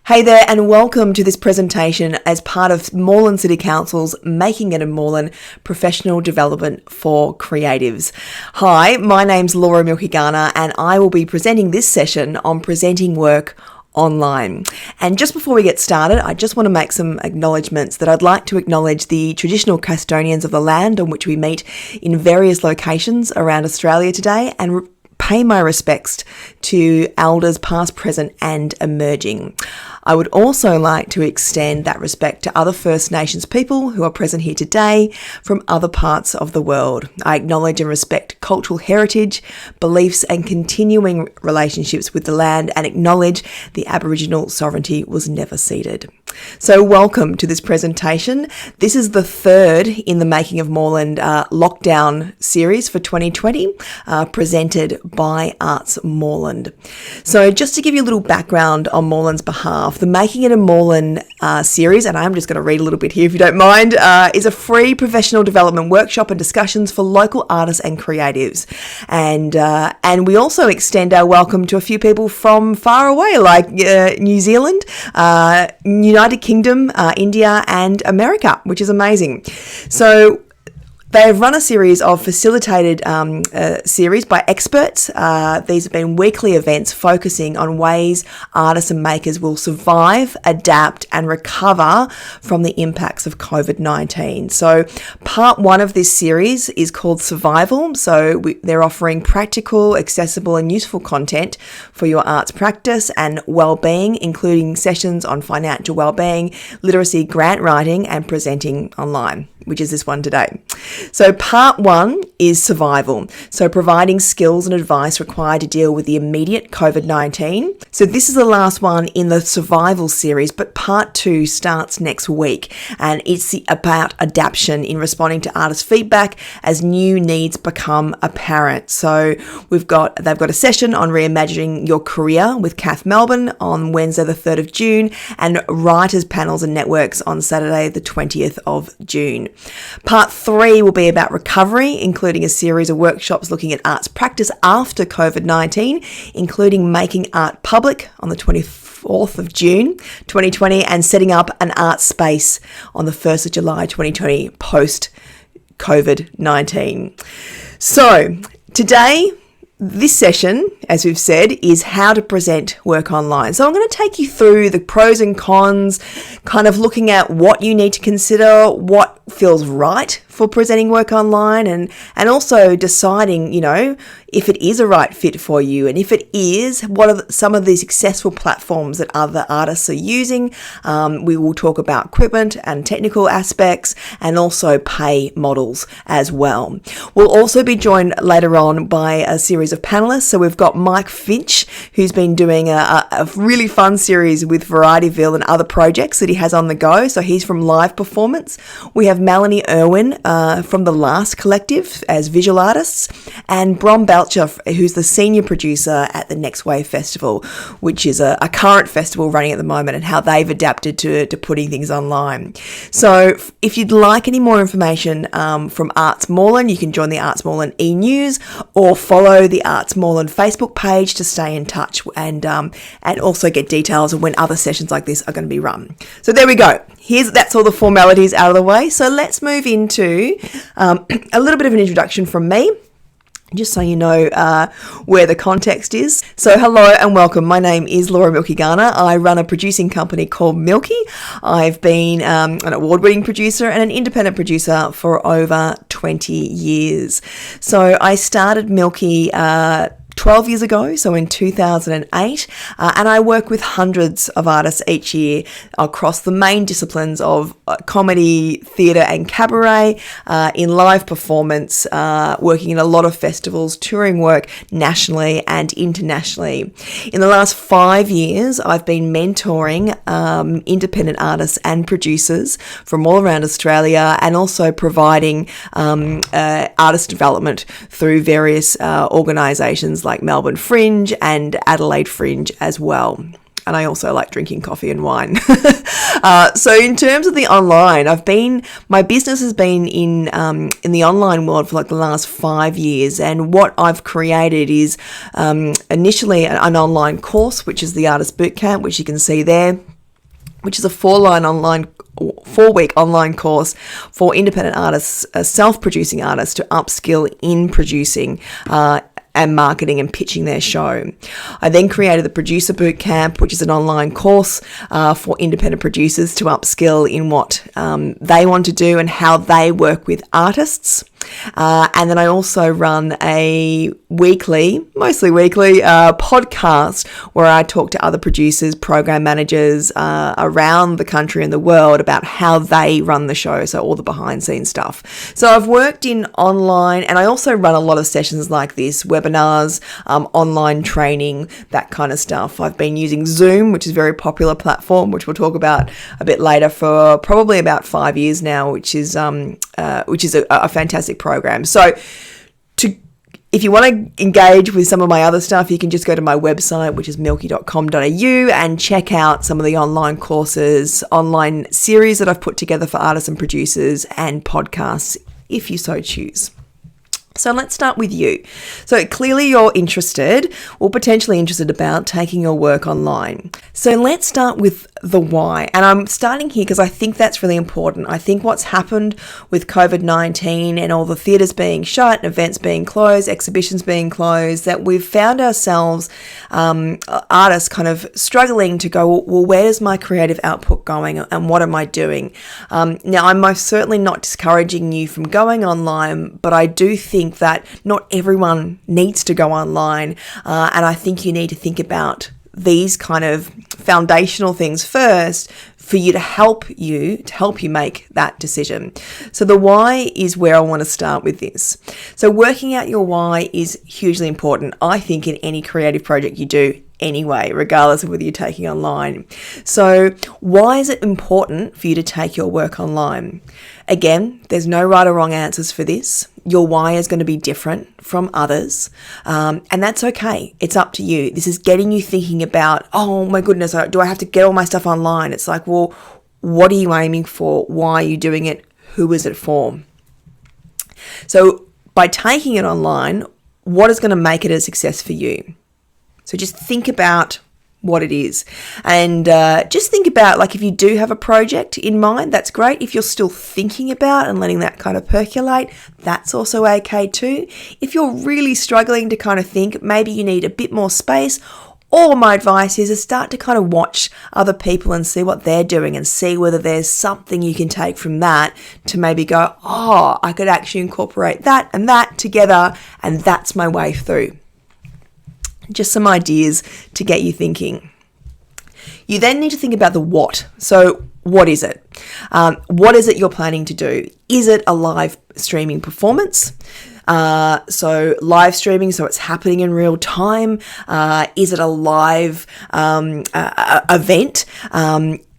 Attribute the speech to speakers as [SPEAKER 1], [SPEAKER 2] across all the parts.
[SPEAKER 1] Hey there, and welcome to this presentation as part of Moreland City Council's Making It in Moreland Professional Development for Creatives. Hi, my name's Laura Milke-Garner, and I will be presenting this session on presenting work online. And just before we get started, I just want to make some acknowledgements that I'd like to acknowledge the traditional custodians of the land on which we meet in various locations around Australia today, and pay my respects to elders past, present and emerging. I would also like to extend that respect to other First Nations people who are present here today from other parts of the world. I acknowledge and respect cultural heritage, beliefs and continuing relationships with the land, and acknowledge the Aboriginal sovereignty was never ceded. So welcome to this presentation. This is the third in the Making of Moreland lockdown series for 2020, presented by Arts Moreland. So just to give you a little background on Moreland's behalf, the Making It in Moreland series, and I'm just going to read a little bit here if you don't mind, is a free professional development workshop and discussions for local artists and creatives. And we also extend our welcome to a few people from far away, like New Zealand, United Kingdom, India and America, which is amazing. So they've run a series of facilitated series by experts. These have been weekly events focusing on ways artists and makers will survive, adapt and recover from the impacts of COVID-19. So part one of this series is called Survival. So they're offering practical, accessible and useful content for your arts practice and well-being, including sessions on financial well-being, literacy, grant writing and presenting online, which is this one today. So part one is survival. So providing skills and advice required to deal with the immediate COVID-19. So this is the last one in the survival series, but part two starts next week. And it's about adaptation in responding to artist feedback as new needs become apparent. So they've got a session on reimagining your career with Kath Melbourne on Wednesday, the 3rd of June, and writers panels and networks on Saturday, the 20th of June. Part three will be about recovery, including a series of workshops looking at arts practice after COVID-19, including making art public on the 24th of June 2020 and setting up an art space on the 1st of July 2020 post COVID-19. So today, this session, as we've said, is how to present work online. So I'm going to take you through the pros and cons, kind of looking at what you need to consider, what feels right for presenting work online, and also deciding, if it is a right fit for you. And if it is, what are some of the successful platforms that other artists are using? We will talk about equipment and technical aspects and also pay models as well. We'll also be joined later on by a series of panelists. So we've got Mike Finch, who's been doing a really fun series with Varietyville and other projects that he has on the go. So he's from Live Performance. We have Melanie Irwin from The Last Collective as visual artists, and Brom Belcher, who's the senior producer at the Next Wave Festival, which is a current festival running at the moment, and how they've adapted to putting things online. So if you'd like any more information from Arts Moreland, you can join the Arts Moreland e-news or follow the Arts Moreland Facebook page to stay in touch and also get details of when other sessions like this are going to be run. So there we go. That's all the formalities out of the way. So let's move into a little bit of an introduction from me, just so you know where the context is. So hello and welcome. My name is Laura Milke-Garner. I run a producing company called Milky. I've been an award-winning producer and an independent producer for over 20 years. So I started Milky 12 years ago, so in 2008, and I work with hundreds of artists each year across the main disciplines of comedy, theatre and cabaret, in live performance, working in a lot of festivals, touring work nationally and internationally. In the last 5 years, I've been mentoring independent artists and producers from all around Australia, and also providing artist development through various organisations like Melbourne Fringe and Adelaide Fringe as well. And I also like drinking coffee and wine. So in terms of the online, my business has been in the online world for like the last 5 years. And what I've created is initially an online course, which is the Artist Bootcamp, which you can see there. which is a 4-week online course for independent artists, self-producing artists, to upskill in producing and marketing and pitching their show. I then created the Producer Bootcamp, which is an online course for independent producers to upskill in what they want to do and how they work with artists. And then I also run a mostly weekly podcast where I talk to other producers, program managers around the country and the world about how they run the show, so all the behind scenes stuff. So I've worked in online, and I also run a lot of sessions like this, webinars, online training, that kind of stuff. I've been using Zoom, which is a very popular platform, which we'll talk about a bit later, for probably about 5 years now, which is a fantastic program. So if you want to engage with some of my other stuff, you can just go to my website, which is milky.com.au, and check out some of the online courses, online series that I've put together for artists and producers, and podcasts if you so choose. So let's start with you. So clearly you're interested, or potentially interested, about taking your work online. So let's start with the why. And I'm starting here because I think that's really important. I think what's happened with COVID-19 and all the theatres being shut, events being closed, exhibitions being closed, that we've found ourselves, artists, kind of struggling to go, well, where is my creative output going and what am I doing? Now, I'm most certainly not discouraging you from going online, but I do think that not everyone needs to go online, and I think you need to think about these kind of foundational things first for you to help you make that decision. So the why is where I want to start with this. So working out your why is hugely important, I think, in any creative project you do anyway, regardless of whether you're taking online. So why is it important for you to take your work online? Again, there's no right or wrong answers for this. Your why is going to be different from others, and that's okay. It's up to you. This is getting you thinking about, oh my goodness, do I have to get all my stuff online? It's like, well, what are you aiming for? Why are you doing it? Who is it for? So by taking it online, what is going to make it a success for you? So just think about what it is, and just think about, like, if you do have a project in mind, that's great. If you're still thinking about and letting that kind of percolate, that's also okay too. If you're really struggling to kind of think, maybe you need a bit more space, or my advice is to start to kind of watch other people and see what they're doing and see whether there's something you can take from that to maybe go, oh, I could actually incorporate that and that together, and that's my way through. Just some ideas to get you thinking. You then need to think about the what. So what is it? What is it you're planning to do? Is it a live streaming performance? So live streaming, so it's happening in real time. Is it a live event?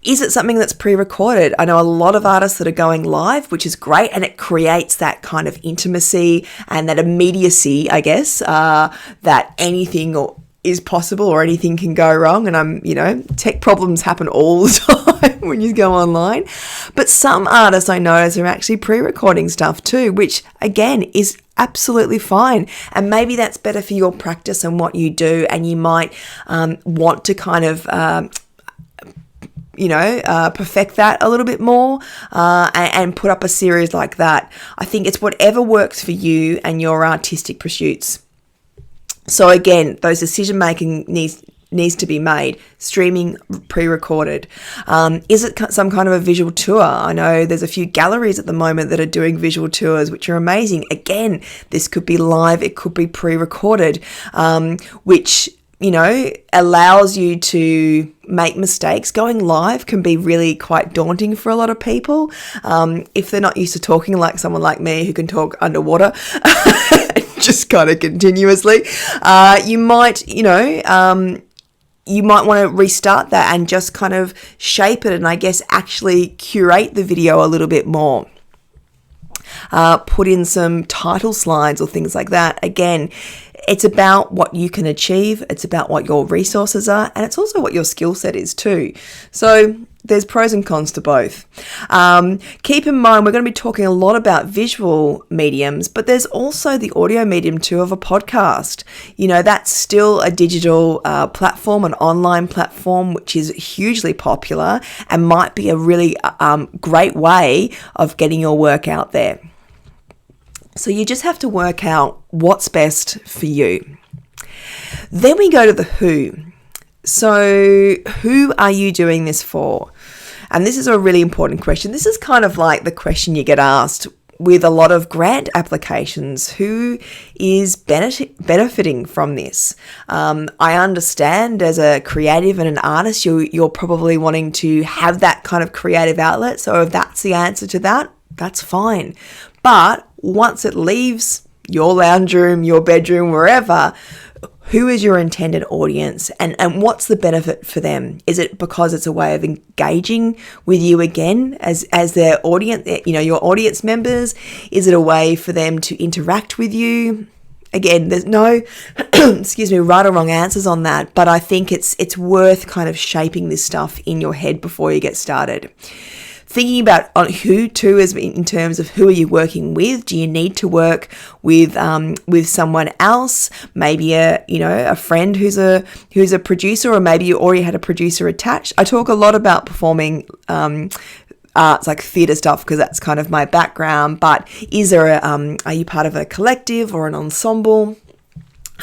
[SPEAKER 1] Is it something that's pre-recorded? I know a lot of artists that are going live, which is great, and it creates that kind of intimacy and that immediacy, I guess, that anything is possible or anything can go wrong. And tech problems happen all the time when you go online. But some artists I notice are actually pre-recording stuff too, which again is absolutely fine. And maybe that's better for your practice and what you do. And you might want to kind of perfect that a little bit more and put up a series like that. I think it's whatever works for you and your artistic pursuits. So again, those decision making needs to be made. Streaming, pre-recorded. Is it some kind of a visual tour? I know there's a few galleries at the moment that are doing visual tours, which are amazing. Again, this could be live, it could be pre-recorded, which allows you to make mistakes. Going live can be really quite daunting for a lot of people. If they're not used to talking like someone like me who can talk underwater, just kind of continuously, you might want to restart that and just kind of shape it and I guess actually curate the video a little bit more. Put in some title slides or things like that. Again, it's about what you can achieve. It's about what your resources are. And it's also what your skill set is too. So there's pros and cons to both. Keep in mind, we're going to be talking a lot about visual mediums, but there's also the audio medium too of a podcast. You know, that's still a digital platform, an online platform, which is hugely popular and might be a really great way of getting your work out there. So you just have to work out what's best for you. Then we go to the who. So who are you doing this for? And this is a really important question. This is kind of like the question you get asked with a lot of grant applications. Who is benefiting from this? I understand as a creative and an artist, you're probably wanting to have that kind of creative outlet. So if that's the answer to that, that's fine. But once it leaves your lounge room, your bedroom, wherever, who is your intended audience, and what's the benefit for them? Is it because it's a way of engaging with you again as their audience, your audience members? Is it a way for them to interact with you? Again, there's no, right or wrong answers on that, but I think it's worth kind of shaping this stuff in your head before you get started. Thinking about on who too, is in terms of who are you working with? Do you need to work with someone else? Maybe a friend who's a producer, or maybe you already had a producer attached. I talk a lot about performing arts, like theatre stuff, because that's kind of my background. But is there are you part of a collective or an ensemble?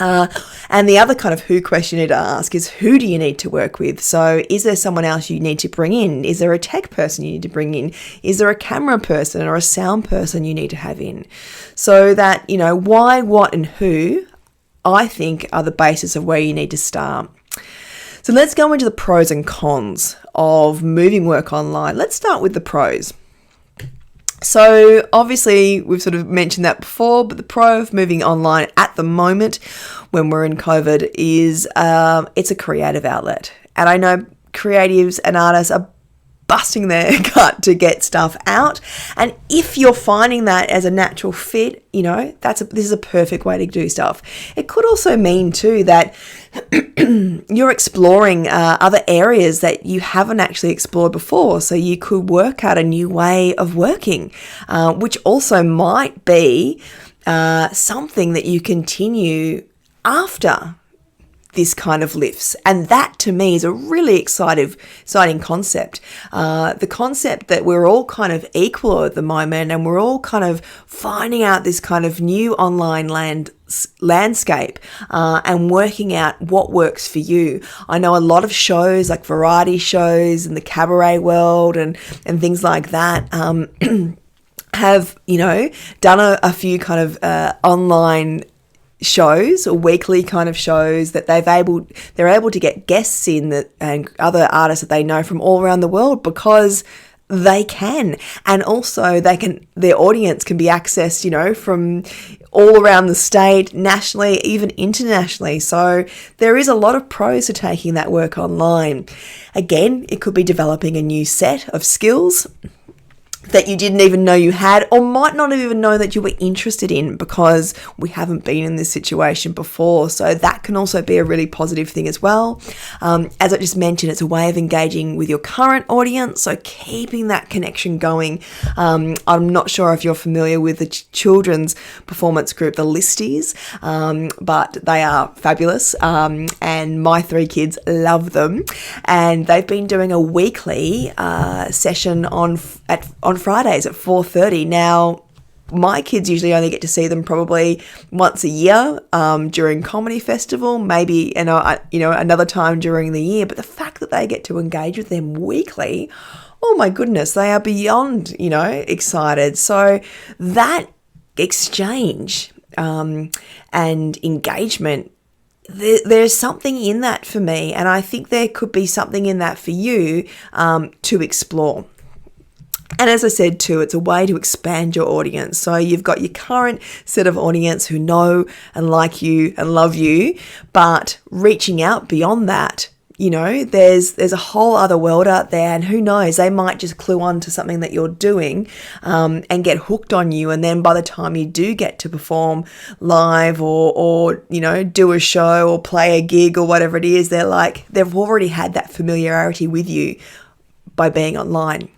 [SPEAKER 1] And the other kind of who question you need to ask is, who do you need to work with? So is there someone else you need to bring in? Is there a tech person you need to bring in? Is there a camera person or a sound person you need to have in? So that, why, what, and who, I think, are the basis of where you need to start. So let's go into the pros and cons of moving work online. Let's start with the pros. So obviously we've sort of mentioned that before, but the pro of moving online at the moment when we're in COVID is it's a creative outlet. And I know creatives and artists are busting their gut to get stuff out. And if you're finding that as a natural fit, this is a perfect way to do stuff. It could also mean too that you're exploring other areas that you haven't actually explored before. So you could work out a new way of working, which also might be something that you continue after this kind of lifts. And that to me is a really exciting concept. The concept that we're all kind of equal at the moment, and we're all kind of finding out this kind of new online landscape and working out what works for you. I know a lot of shows, like variety shows in the cabaret world and things like that, have, done a few kind of online shows or weekly kind of shows that they're able to get guests in and other artists that they know from all around the world, because they can. And also their audience can be accessed, from all around the state, nationally, even internationally. So there is a lot of pros to taking that work online. Again, it could be developing a new set of skills that you didn't even know you had, or might not even know that you were interested in, because we haven't been in this situation before. So that can also be a really positive thing as well. As I just mentioned, it's a way of engaging with your current audience, so keeping that connection going. I'm not sure if you're familiar with the children's performance group, the Listies, but they are fabulous, and my 3 kids love them. And they've been doing a weekly session on Fridays at 4:30. Now, my kids usually only get to see them probably once a year during comedy festival, maybe another time during the year. But the fact that they get to engage with them weekly, oh my goodness, they are beyond excited. So that exchange and engagement, there's something in that for me, and I think there could be something in that for you to explore. And as I said too, it's a way to expand your audience. So you've got your current set of audience who know and like you and love you, but reaching out beyond that, there's a whole other world out there, and who knows, they might just clue on to something that you're doing and get hooked on you. And then by the time you do get to perform live or do a show or play a gig or whatever it is, they've already had that familiarity with you by being online.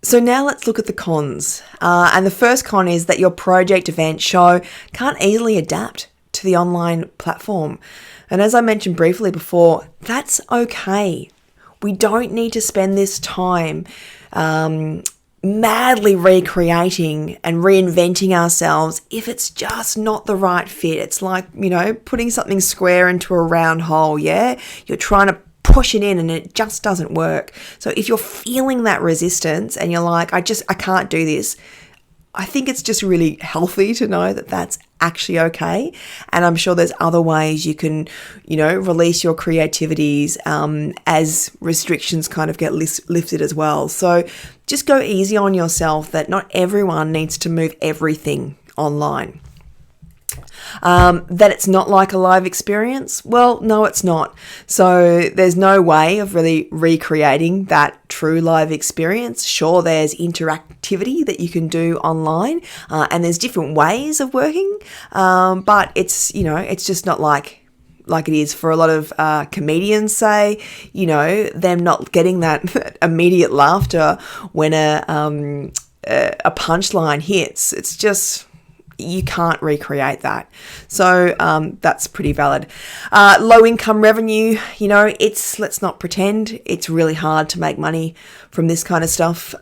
[SPEAKER 1] So now let's look at the cons. And the first con is that your project, event, show can't easily adapt to the online platform. And as I mentioned briefly before, that's okay. We don't need to spend this time madly recreating and reinventing ourselves if it's just not the right fit. It's like, putting something square into a round hole, yeah? You're trying to push it in and it just doesn't work. So if you're feeling that resistance and you're like, I can't do this, I think it's just really healthy to know that that's actually okay. And I'm sure there's other ways you can, release your creativities as restrictions kind of get lifted as well. So just go easy on yourself that not everyone needs to move everything online. That it's not like a live experience? Well, no, it's not. So there's no way of really recreating that true live experience. Sure, there's interactivity that you can do online, and there's different ways of working, but it's just not like it is for a lot of comedians, say, them not getting that immediate laughter when a punchline hits. It's just, you can't recreate that. So that's pretty valid. Low income revenue, let's not pretend it's really hard to make money from this kind of stuff.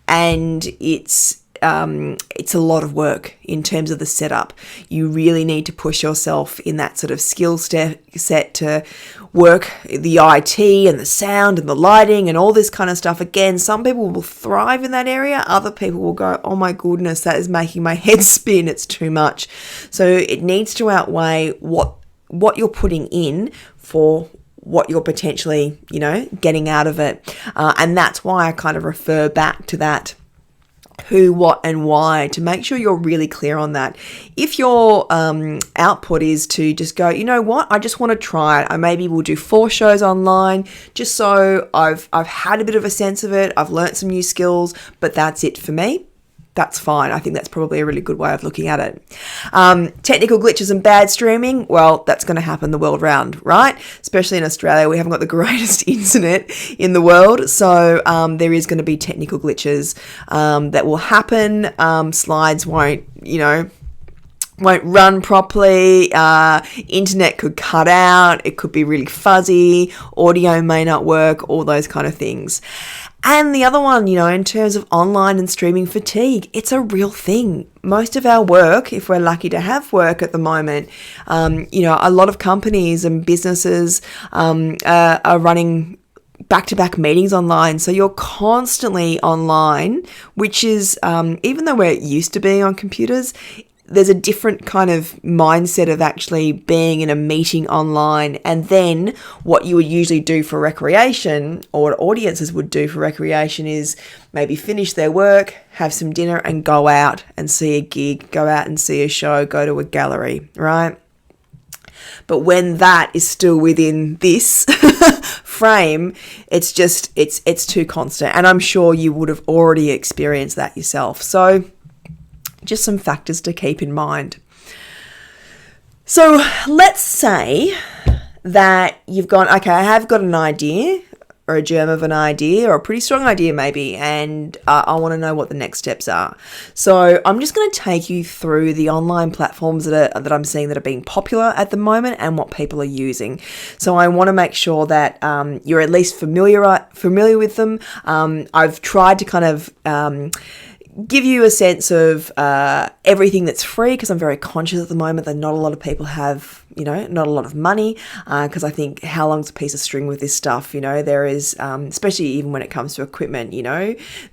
[SPEAKER 1] And it's a lot of work in terms of the setup. You really need to push yourself in that sort of skill set to work the IT and the sound and the lighting and all this kind of stuff. Again, some people will thrive in that area. Other people will go, oh my goodness, that is making my head spin. It's too much. So it needs to outweigh what you're putting in for what you're potentially, getting out of it. And that's why I kind of refer back to that who, what, and why, to make sure you're really clear on that. If your output is to just go, I just want to try it. I maybe will do 4 shows online just so I've had a bit of a sense of it. I've learnt some new skills, but that's it for me. That's fine. I think that's probably a really good way of looking at it. Technical glitches and bad streaming, well, that's going to happen the world round, right? Especially in Australia, we haven't got the greatest internet in the world. So there is going to be technical glitches that will happen. Slides won't run properly. Internet could cut out. It could be really fuzzy. Audio may not work, all those kind of things. And the other one, in terms of online and streaming fatigue, it's a real thing. Most of our work, if we're lucky to have work at the moment, a lot of companies and businesses are running back-to-back meetings online. So you're constantly online, which is, even though we're used to being on computers, there's a different kind of mindset of actually being in a meeting online. And then what you would usually do for recreation, or what audiences would do for recreation, is maybe finish their work, have some dinner, and go out and see a gig, go out and see a show, go to a gallery, right? But when that is still within this frame, it's too constant. And I'm sure you would have already experienced that yourself. So just some factors to keep in mind. So let's say that you've gone, okay, I have got an idea, or a germ of an idea, or a pretty strong idea maybe, and I want to know what the next steps are. So I'm just going to take you through the online platforms that I'm seeing that are being popular at the moment and what people are using. So I want to make sure that you're at least familiar with them. I've tried to kind of give you a sense of everything that's free, because I'm very conscious at the moment that not a lot of people have, not a lot of money, because I think how long's a piece of string with this stuff? There is, especially even when it comes to equipment,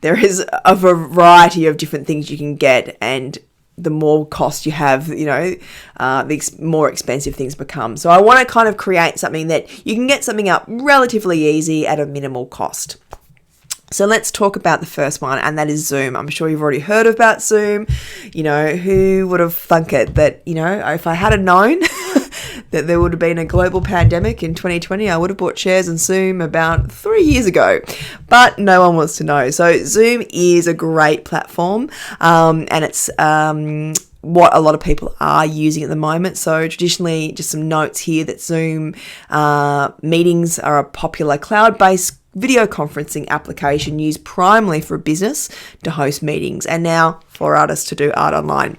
[SPEAKER 1] there is a variety of different things you can get, and the more cost you have, the more expensive things become. So I want to kind of create something that you can get something up relatively easy at a minimal cost. So let's talk about the first one, and that is Zoom. I'm sure you've already heard about Zoom. Who would have thunk it that, if I had known that there would have been a global pandemic in 2020, I would have bought shares in Zoom about 3 years ago. But no one wants to know. So Zoom is a great platform, and it's what a lot of people are using at the moment. So traditionally, just some notes here, that Zoom meetings are a popular cloud-based video conferencing application used primarily for business to host meetings, and now for artists to do art online.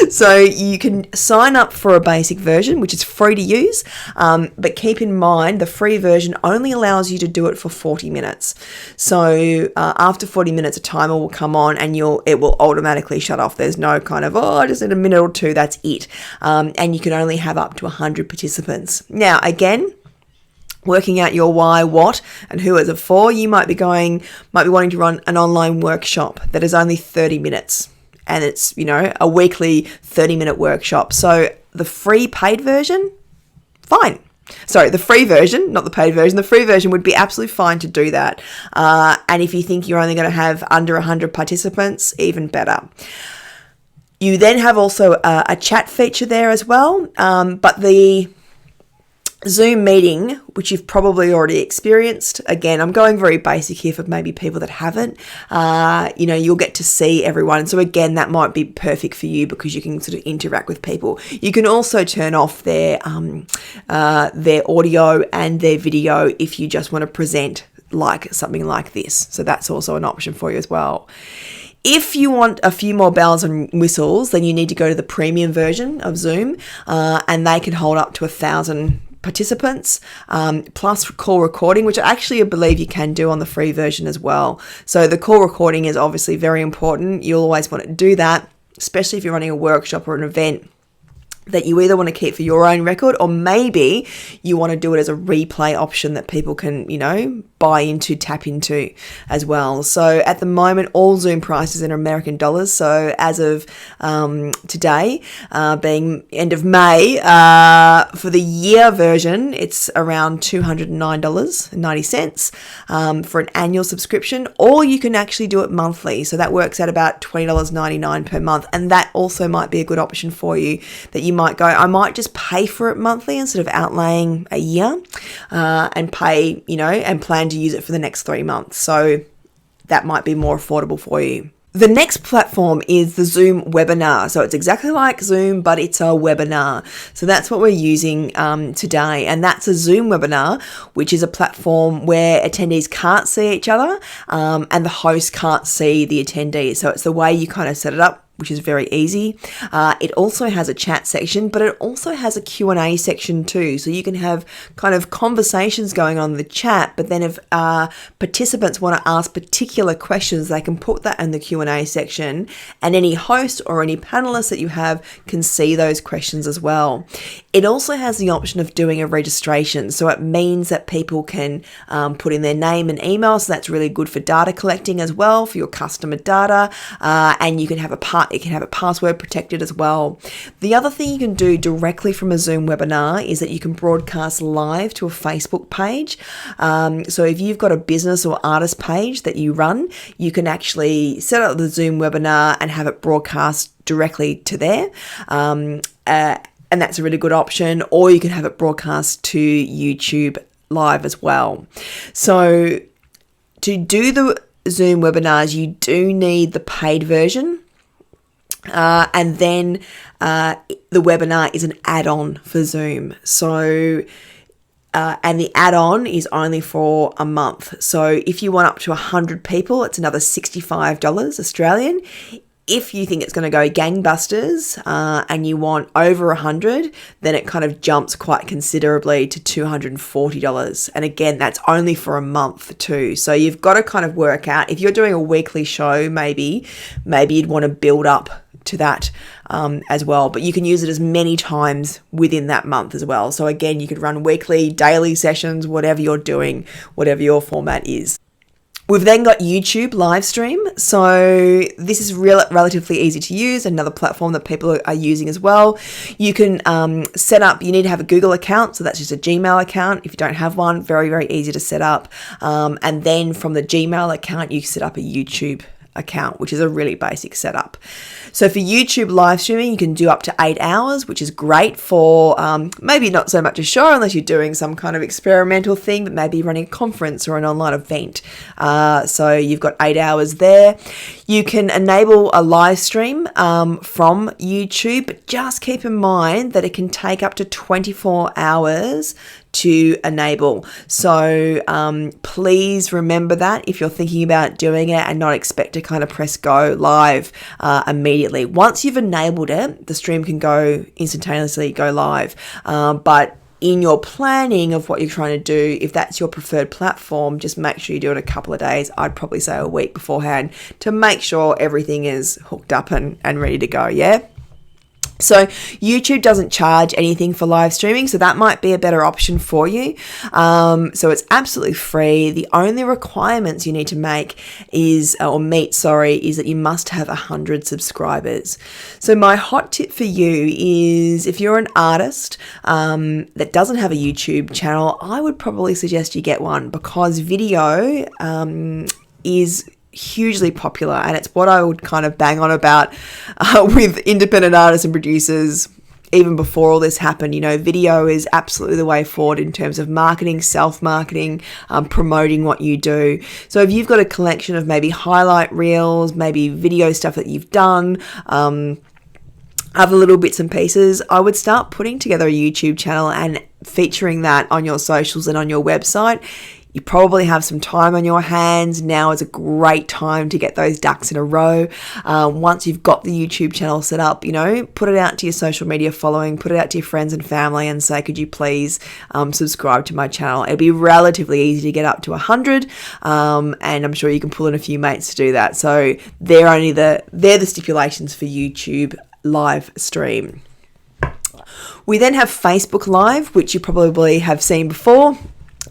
[SPEAKER 1] So you can sign up for a basic version, which is free to use, but keep in mind the free version only allows you to do it for 40 minutes. So after 40 minutes, a timer will come on and it will automatically shut off. There's no kind of, I just need a minute or two, that's it. And you can only have up to 100 participants. Now, again, working out your why, what, and who is it for, you might be wanting to run an online workshop that is only 30 minutes. And it's, a weekly 30-minute workshop. So the free paid version, fine. Sorry, the free version, not the paid version. The free version would be absolutely fine to do that. And if you think you're only going to have under 100 participants, even better. You then have also a chat feature there as well. But the Zoom meeting, which you've probably already experienced. Again, I'm going very basic here for maybe people that haven't. You'll get to see everyone. So again, that might be perfect for you because you can sort of interact with people. You can also turn off their audio and their video if you just want to present like something like this. So that's also an option for you as well. If you want a few more bells and whistles, then you need to go to the premium version of Zoom, and they can hold up to 1,000 participants, plus call recording, which actually I believe you can do on the free version as well. So the call recording is obviously very important. You'll always want to do that, especially if you're running a workshop or an event that you either want to keep for your own record, or maybe you want to do it as a replay option that people can, buy into, tap into as well. So at the moment, all Zoom prices in American dollars. So as of today, being end of May, for the year version, it's around $209.90 for an annual subscription, or you can actually do it monthly. So that works at about $20.99 per month. And that also might be a good option for you, that you might go, I might just pay for it monthly instead of outlaying a year, and pay, and plan to use it for the next 3 months. So that might be more affordable for you. The next platform is the Zoom webinar. So it's exactly like Zoom, but it's a webinar. So that's what we're using today. And that's a Zoom webinar, which is a platform where attendees can't see each other, and the host can't see the attendees. So it's the way you kind of set it up, which is very easy. It also has a chat section, but it also has a Q&A section too. So you can have kind of conversations going on in the chat, but then if participants want to ask particular questions, they can put that in the Q&A section, and any host or any panelist that you have can see those questions as well. It also has the option of doing a registration. So it means that people can put in their name and email. So that's really good for data collecting as well, for your customer data. And you can have it can have it password protected as well. The other thing you can do directly from a Zoom webinar is that you can broadcast live to a Facebook page. So if you've got a business or artist page that you run, you can actually set up the Zoom webinar and have it broadcast directly to there. And that's a really good option. Or you can have it broadcast to YouTube live as well. So to do the Zoom webinars, you do need the paid version. And then the webinar is an add-on for Zoom. So, and the add-on is only for a month. So if you want up to 100 people, it's another $65 Australian. If you think it's going to go gangbusters and you want over 100, then it kind of jumps quite considerably to $240. And again, that's only for a month too. So you've got to kind of work out, if you're doing a weekly show, maybe you'd want to build up to that as well. But you can use it as many times within that month as well. So again, you could run weekly, daily sessions, whatever you're doing, whatever your format is. We've then got YouTube live stream. So this is relatively easy to use, another platform that people are using as well. You can set up, you need to have a Google account. So that's just a Gmail account. If you don't have one, very, very easy to set up. And then from the Gmail account, you set up a YouTube account, which is a really basic setup. So for YouTube live streaming, you can do up to 8 hours, which is great for maybe not so much a show unless you're doing some kind of experimental thing, but maybe running a conference or an online event. So you've got 8 hours there. You can enable a live stream from YouTube, but just keep in mind that it can take up to 24 hours to enable. So please remember that if you're thinking about doing it, and not expect to kind of press go live immediately. Once you've enabled it, the stream can go instantaneously go live. But in your planning of what you're trying to do, if that's your preferred platform, just make sure you do it a couple of days. I'd probably say a week beforehand, to make sure everything is hooked up and ready to go. Yeah. So YouTube doesn't charge anything for live streaming, so that might be a better option for you. So it's absolutely free. The only requirements you need to meet, is that you must have 100 subscribers. So my hot tip for you is, if you're an artist that doesn't have a YouTube channel, I would probably suggest you get one, because video is hugely popular, and it's what I would kind of bang on about with independent artists and producers even before all this happened. You know, video is absolutely the way forward in terms of marketing, self-marketing, promoting what you do. So if you've got a collection of maybe highlight reels, maybe video stuff that you've done, other little bits and pieces, I would start putting together a YouTube channel and featuring that on your socials and on your website. You probably have some time on your hands. Now is a great time to get those ducks in a row. Once you've got the YouTube channel set up, put it out to your social media following, put it out to your friends and family, and say, could you please subscribe to my channel? It'll be relatively easy to get up to 100, and I'm sure you can pull in a few mates to do that. So they're the stipulations for YouTube live stream. We then have Facebook Live, which you probably have seen before.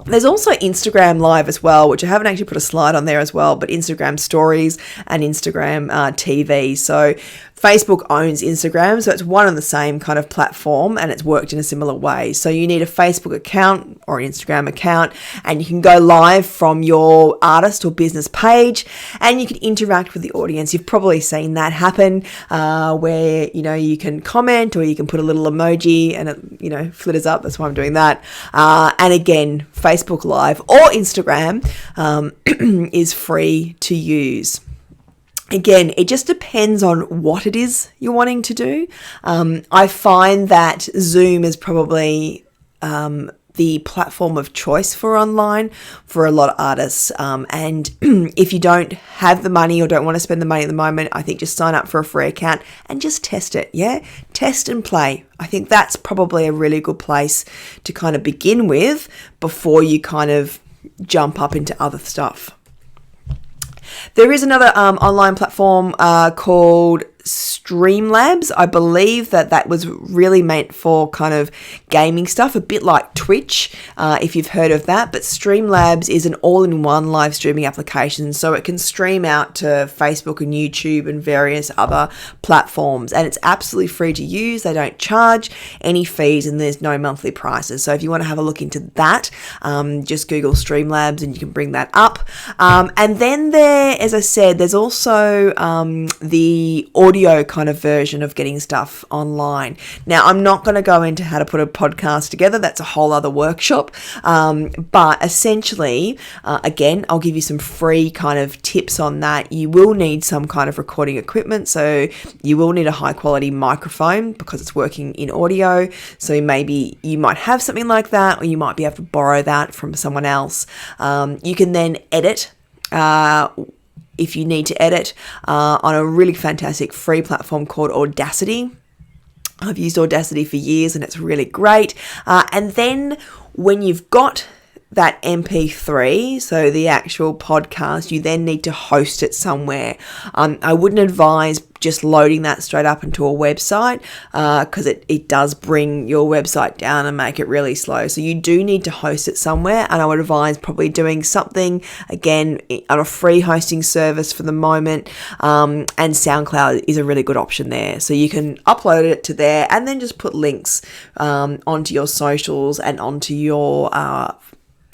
[SPEAKER 1] There's also Instagram Live as well, which I haven't actually put a slide on there as well, but Instagram Stories and Instagram TV. So Facebook owns Instagram, so it's one and the same kind of platform, and it's worked in a similar way. So you need a Facebook account or an Instagram account, and you can go live from your artist or business page, and you can interact with the audience. You've probably seen that happen, where you can comment, or you can put a little emoji and it flitters up. That's why I'm doing that. And again, Facebook Live or Instagram is free to use. Again, it just depends on what it is you're wanting to do. I find that Zoom is probably the platform of choice for online for a lot of artists. And if you don't have the money or don't want to spend the money at the moment, I think just sign up for a free account and just test it. Yeah, test and play. I think that's probably a really good place to kind of begin with before you kind of jump up into other stuff. There is another online platform called Streamlabs. I believe that was really meant for kind of gaming stuff, a bit like Twitch, if you've heard of that. But Streamlabs is an all-in-one live streaming application, so it can stream out to Facebook and YouTube and various other platforms, and it's absolutely free to use. They don't charge any fees, and there's no monthly prices. So if you want to have a look into that, just Google Streamlabs and you can bring that up. And then there, as I said, there's also the audio kind of version of getting stuff online. Now, I'm not going to go into how to put a podcast together. That's a whole other workshop. But essentially, again, I'll give you some free kind of tips on that. You will need some kind of recording equipment. So you will need a high quality microphone because it's working in audio. So maybe you might have something like that, or you might be able to borrow that from someone else. You can then edit if you need to edit on a really fantastic free platform called Audacity. I've used Audacity for years and it's really great. And then when you've got that MP3, so the actual podcast, you then need to host it somewhere. I wouldn't advise just loading that straight up into a website because it does bring your website down and make it really slow. So you do need to host it somewhere, and I would advise probably doing something, again, on a free hosting service for the moment, and SoundCloud is a really good option there. So you can upload it to there and then just put links onto your socials and onto your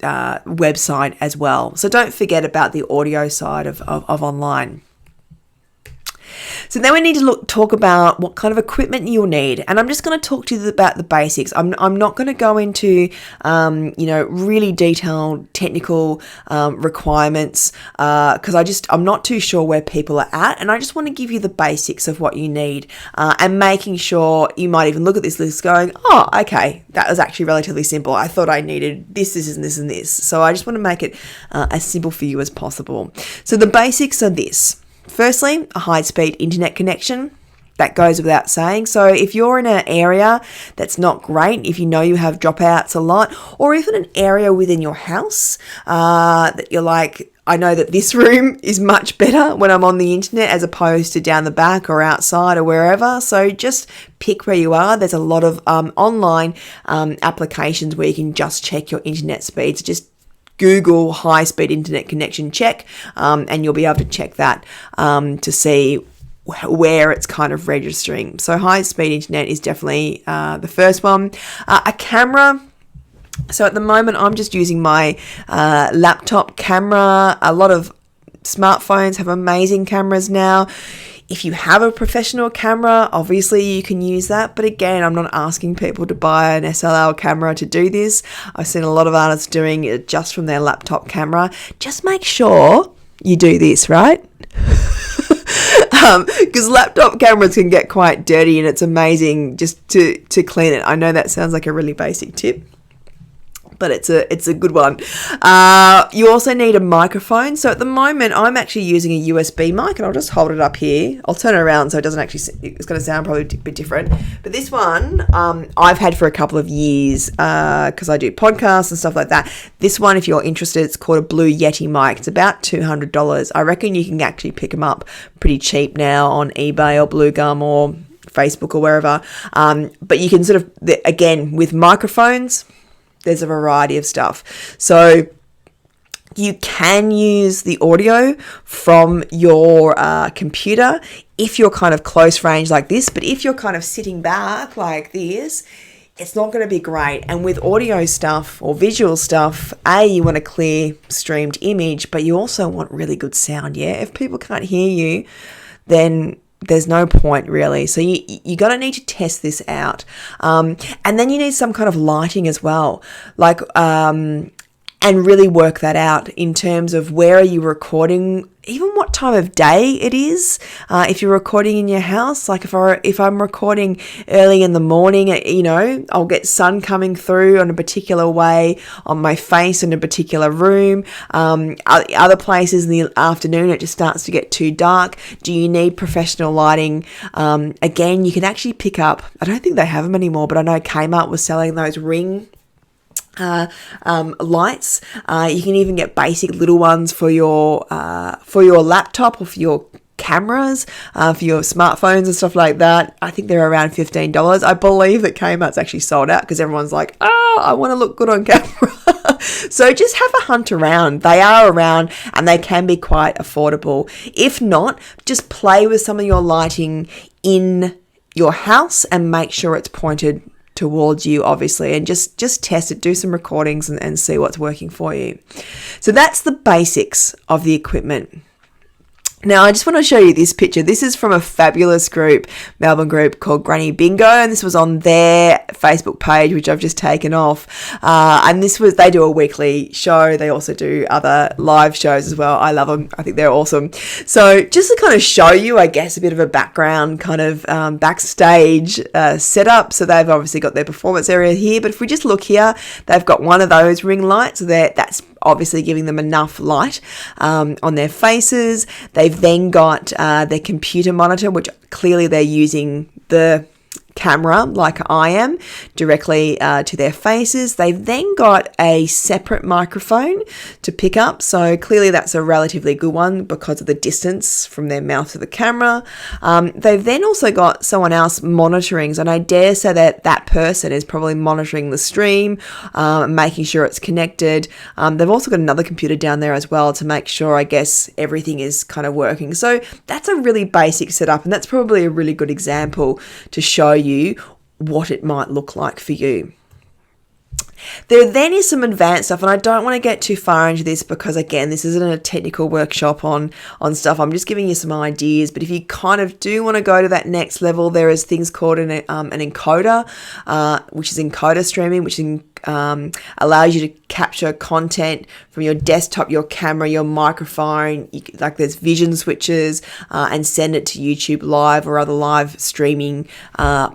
[SPEAKER 1] website as well. So don't forget about the audio side of online. So then we need to talk about what kind of equipment you'll need. And I'm just going to talk to you about the basics. I'm not going to go into, really detailed technical requirements because I'm not too sure where people are at. And I just want to give you the basics of what you need and making sure you might even look at this list going, oh, okay, that was actually relatively simple. I thought I needed this, and this, and this. So I just want to make it as simple for you as possible. So the basics are this. Firstly, a high-speed internet connection. That goes without saying. So if you're in an area that's not great, if you know you have dropouts a lot, or even an area within your house that you're like, I know that this room is much better when I'm on the internet as opposed to down the back or outside or wherever. So just pick where you are. There's a lot of online applications where you can just check your internet speeds. Just Google high-speed internet connection check, and you'll be able to check that to see where it's kind of registering. So high-speed internet is definitely the first one. A camera. So at the moment, I'm just using my laptop camera. A lot of smartphones have amazing cameras now. If you have a professional camera, obviously you can use that. But again, I'm not asking people to buy an SLR camera to do this. I've seen a lot of artists doing it just from their laptop camera. Just make sure you do this, right? Because laptop cameras can get quite dirty and it's amazing just to clean it. I know that sounds like a really basic tip, but it's a good one. You also need a microphone. So at the moment, I'm actually using a USB mic, and I'll just hold it up here. I'll turn it around so it doesn't actually, it's going to sound probably a bit different. But this one, I've had for a couple of years because I do podcasts and stuff like that. This one, if you're interested, it's called a Blue Yeti mic. It's about $200. I reckon you can actually pick them up pretty cheap now on eBay or Blue Gum or Facebook or wherever. But you can sort of, again, with microphones, there's a variety of stuff. So you can use the audio from your computer if you're kind of close range like this. But if you're kind of sitting back like this, it's not going to be great. And with audio stuff or visual stuff, you want a clear streamed image, but you also want really good sound. Yeah, if people can't hear you, then there's no point really. So you got to need to test this out. And then you need some kind of lighting as well. Like, and really work that out in terms of where are you recording, even what time of day it is. If you're recording in your house, like if I'm recording early in the morning, I'll get sun coming through on a particular way on my face in a particular room. Other places in the afternoon, it just starts to get too dark. Do you need professional lighting? Again, you can actually pick up, I don't think they have them anymore, but I know Kmart was selling those ring lights. You can even get basic little ones for your laptop or for your cameras, for your smartphones and stuff like that. I think they're around $15. I believe that Kmart's actually sold out because everyone's like, I want to look good on camera. So just have a hunt around. They are around and they can be quite affordable. If not, just play with some of your lighting in your house and make sure it's pointed towards you, obviously, and just test it, do some recordings and see what's working for you. So that's the basics of the equipment. Now, I just want to show you this picture. This is from a fabulous group, Melbourne group called Granny Bingo, and this was on their Facebook page, which I've just taken off. And they do a weekly show. They also do other live shows as well. I love them. I think they're awesome. So just to kind of show you, I guess, a bit of a background kind of backstage setup. So they've obviously got their performance area here, but if we just look here, they've got one of those ring lights. So that's obviously giving them enough light on their faces. They've then got their computer monitor, which clearly they're using the camera like I am directly to their faces. They've then got a separate microphone to pick up, so clearly that's a relatively good one because of the distance from their mouth to the camera. They've then also got someone else monitoring, and I dare say that person is probably monitoring the stream, making sure it's connected. They've also got another computer down there as well to make sure, I guess, everything is kind of working. So that's a really basic setup, and that's probably a really good example to show you what it might look like for you. There then is some advanced stuff, and I don't want to get too far into this because, again, this isn't a technical workshop on stuff. I'm just giving you some ideas. But if you kind of do want to go to that next level, there is things called an encoder, which is encoder streaming, which allows you to capture content from your desktop, your camera, your microphone, like there's vision switches, and send it to YouTube Live or other live streaming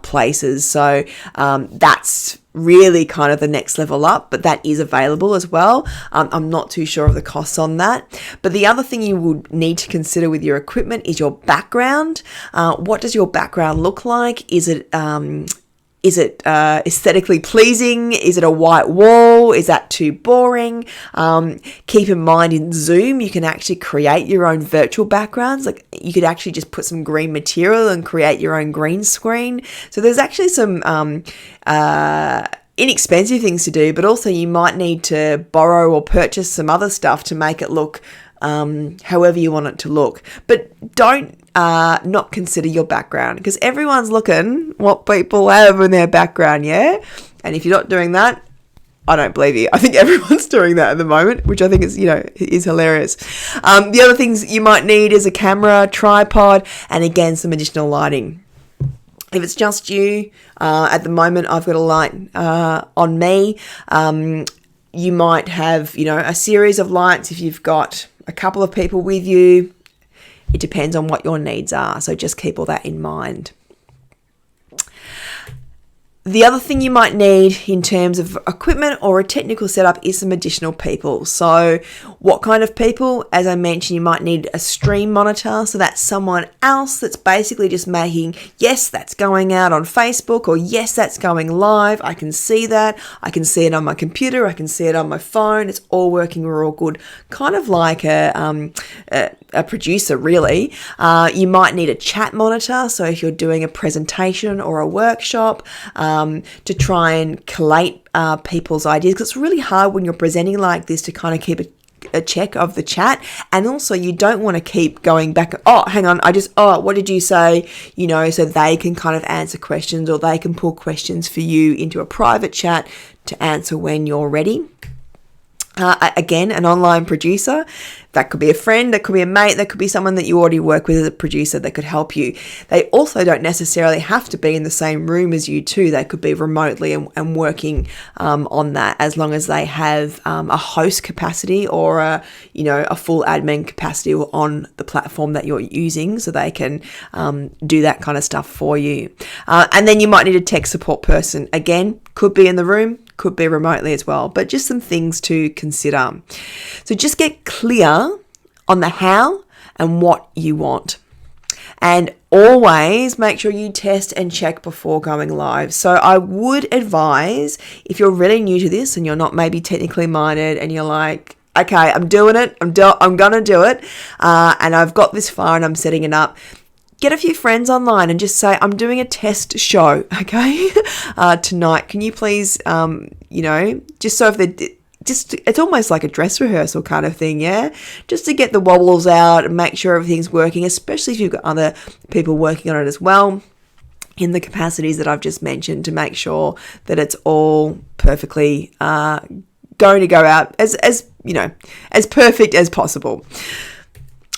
[SPEAKER 1] places. So that's really kind of the next level up, but that is available as well. I'm not too sure of the costs on that. But the other thing you would need to consider with your equipment is your background. What does your background look like? Is it aesthetically pleasing? Is it a white wall? Is that too boring? Keep in mind, in Zoom, you can actually create your own virtual backgrounds. Like, you could actually just put some green material and create your own green screen. So there's actually some inexpensive things to do, but also you might need to borrow or purchase some other stuff to make it look however you want it to look. But don't not consider your background, because everyone's looking what people have in their background, yeah? And if you're not doing that, I don't believe you. I think everyone's doing that at the moment, which I think is, is hilarious. The other things you might need is a camera, tripod, and again, some additional lighting. If it's just you, at the moment, I've got a light on me. You might have, a series of lights if you've got a couple of people with you. It depends on what your needs are. So just keep all that in mind. The other thing you might need in terms of equipment or a technical setup is some additional people. So what kind of people? As I mentioned, you might need a stream monitor. So that's someone else that's basically just making, yes, that's going out on Facebook, or yes, that's going live. I can see that. I can see it on my computer. I can see it on my phone. It's all working. We're all good. Kind of like a producer, really. You might need a chat monitor. So if you're doing a presentation or a workshop, to try and collate people's ideas, because it's really hard when you're presenting like this to kind of keep a check of the chat. And also, you don't want to keep going back, oh, hang on, what did you say? So they can kind of answer questions, or they can pull questions for you into a private chat to answer when you're ready. Again, an online producer, that could be a friend, that could be a mate, that could be someone that you already work with as a producer that could help you. They also don't necessarily have to be in the same room as you too. They could be remotely and working on that, as long as they have a host capacity or a full admin capacity on the platform that you're using, so they can do that kind of stuff for you. And then you might need a tech support person. Again, could be in the room, could be remotely as well, but just some things to consider. So just get clear on the how and what you want. And always make sure you test and check before going live. So I would advise, if you're really new to this and you're not maybe technically minded and you're like, okay, I'm doing it, I'm going to do it, and I've got this far and I'm setting it up, get a few friends online and just say, I'm doing a test show, okay, tonight. Can you please, just so if they it's almost like a dress rehearsal kind of thing, yeah? Just to get the wobbles out and make sure everything's working, especially if you've got other people working on it as well, in the capacities that I've just mentioned, to make sure that it's all perfectly going to go out as perfect as possible.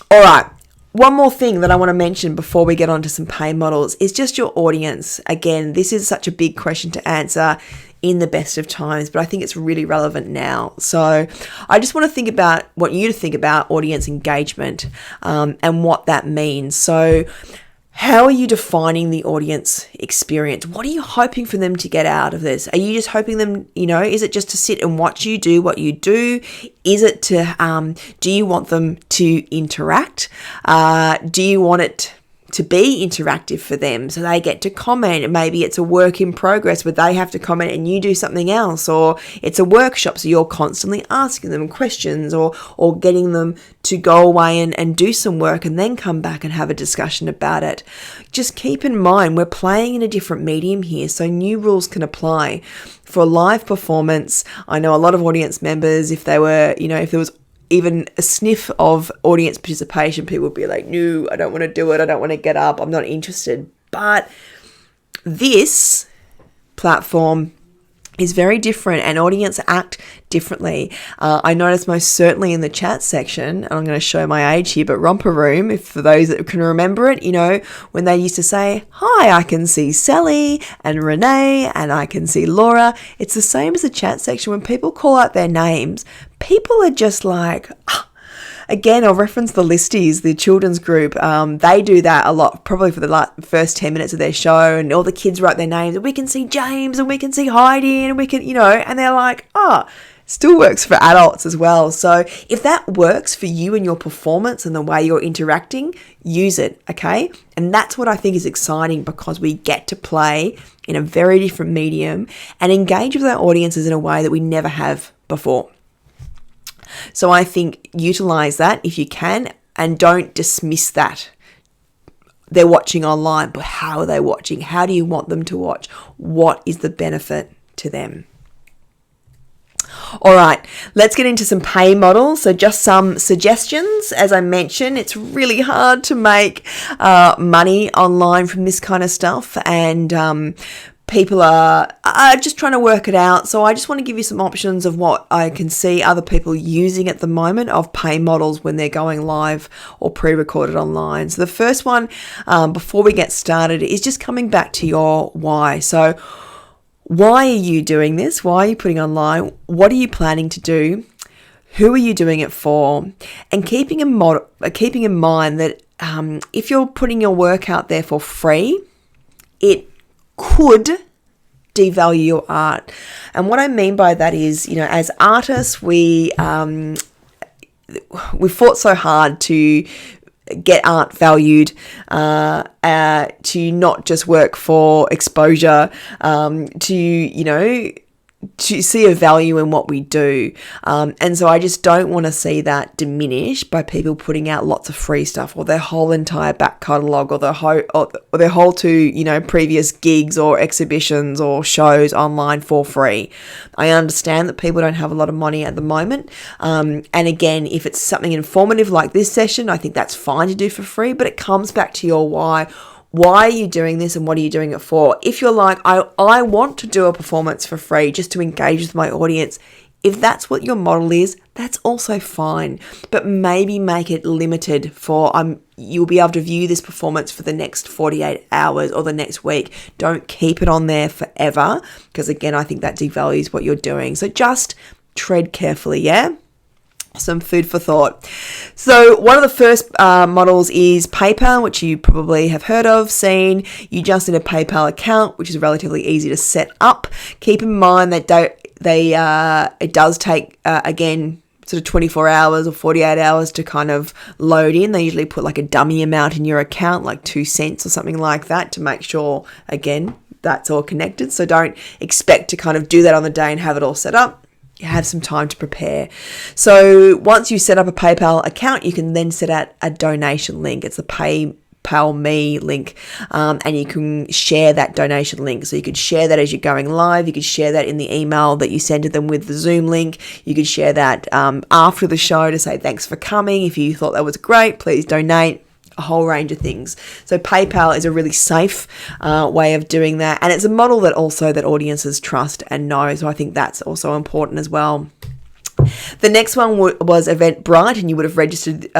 [SPEAKER 1] All right. One more thing that I want to mention before we get on to some pay models is just your audience. Again, this is such a big question to answer in the best of times, but I think it's really relevant now. So I just want you to think about audience engagement and what that means. So how are you defining the audience experience? What are you hoping for them to get out of this? Are you just hoping them, is it just to sit and watch you do what you do? Is it to, do you want them to interact? Do you want it to be interactive for them so they get to comment? Maybe it's a work in progress where they have to comment and you do something else, or it's a workshop so you're constantly asking them questions or getting them to go away and do some work and then come back and have a discussion about it. Just keep in mind, we're playing in a different medium here, so new rules can apply. For live performance, I know a lot of audience members, if there was even a sniff of audience participation, people would be like, no, I don't want to do it. I don't want to get up. I'm not interested. But this platform is very different, and audience act differently. I noticed most certainly in the chat section, and I'm going to show my age here, but Romper Room, if for those that can remember it, when they used to say, "Hi, I can see Sally and Renee, and I can see Laura." It's the same as the chat section. When people call out their names, people are just like, Again, I'll reference the Listies, the children's group. They do that a lot, probably for the first 10 minutes of their show, and all the kids write their names, and we can see James, and we can see Heidi, and we can, and they're like, still works for adults as well. So if that works for you and your performance and the way you're interacting, use it, okay? And that's what I think is exciting, because we get to play in a very different medium and engage with our audiences in a way that we never have before. So I think utilize that if you can, and don't dismiss that. They're watching online, but how are they watching? How do you want them to watch? What is the benefit to them? All right, let's get into some pay models. So just some suggestions. As I mentioned, it's really hard to make money online from this kind of stuff, and people are just trying to work it out. So I just want to give you some options of what I can see other people using at the moment of pay models when they're going live or pre-recorded online. So the first one, before we get started, is just coming back to your why. So why are you doing this? Why are you putting online? What are you planning to do? Who are you doing it for? And keeping in mind that if you're putting your work out there for free, it could devalue your art. And what I mean by that is, as artists, we fought so hard to get art valued, to not just work for exposure, to see a value in what we do. And so I just don't want to see that diminished by people putting out lots of free stuff, or their whole entire back catalogue, or their whole previous gigs or exhibitions or shows online for free. I understand that people don't have a lot of money at the moment. And again, if it's something informative like this session, I think that's fine to do for free, but it comes back to your why. Why are you doing this, and what are you doing it for? If you're like, I want to do a performance for free just to engage with my audience, if that's what your model is, that's also fine. But maybe make it limited for you'll be able to view this performance for the next 48 hours or the next week. Don't keep it on there forever, because again, I think that devalues what you're doing. So just tread carefully, yeah? Some food for thought. So one of the first models is PayPal, which you probably have heard of, seen. You just need a PayPal account, which is relatively easy to set up. Keep in mind that it does take, again, sort of 24 hours or 48 hours to kind of load in. They usually put like a dummy amount in your account, like 2 cents or something like that, to make sure, again, that's all connected. So don't expect to kind of do that on the day and have it all set up. You have some time to prepare. So once you set up a PayPal account, you can then set out a donation link. It's the PayPal Me link, and you can share that donation link. So you could share that as you're going live. You could share that in the email that you send to them with the Zoom link. You could share that after the show to say thanks for coming. If you thought that was great, please donate. A whole range of things. So PayPal is a really safe way of doing that, and it's a model that audiences trust and know. So I think that's also important as well. The next one was Eventbrite, and you would have registered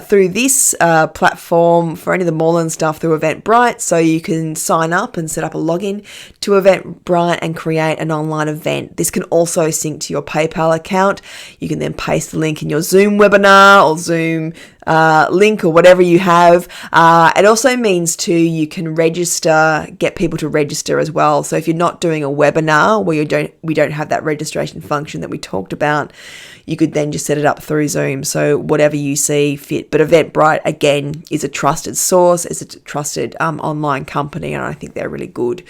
[SPEAKER 1] through this platform for any of the Moreland stuff through Eventbrite. So you can sign up and set up a login to Eventbrite and create an online event. This can also sync to your PayPal account. You can then paste the link in your Zoom webinar or Zoom link or whatever you have. It also means too, you can get people to register as well. So if you're not doing a webinar where we don't have that registration function that we talked about, you could then just set it up through Zoom. So whatever you see fit. But Eventbrite, again, is a trusted source. It's a trusted online company, and I think they're really good.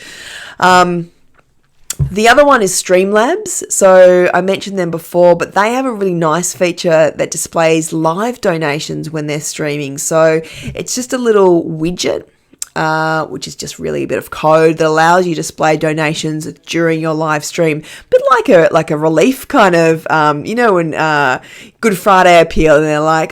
[SPEAKER 1] The other one is Streamlabs. So I mentioned them before, but they have a really nice feature that displays live donations when they're streaming. So it's just a little widget, which is just really a bit of code that allows you to display donations during your live stream. A bit like a relief kind of, when Good Friday appeal, and they're like,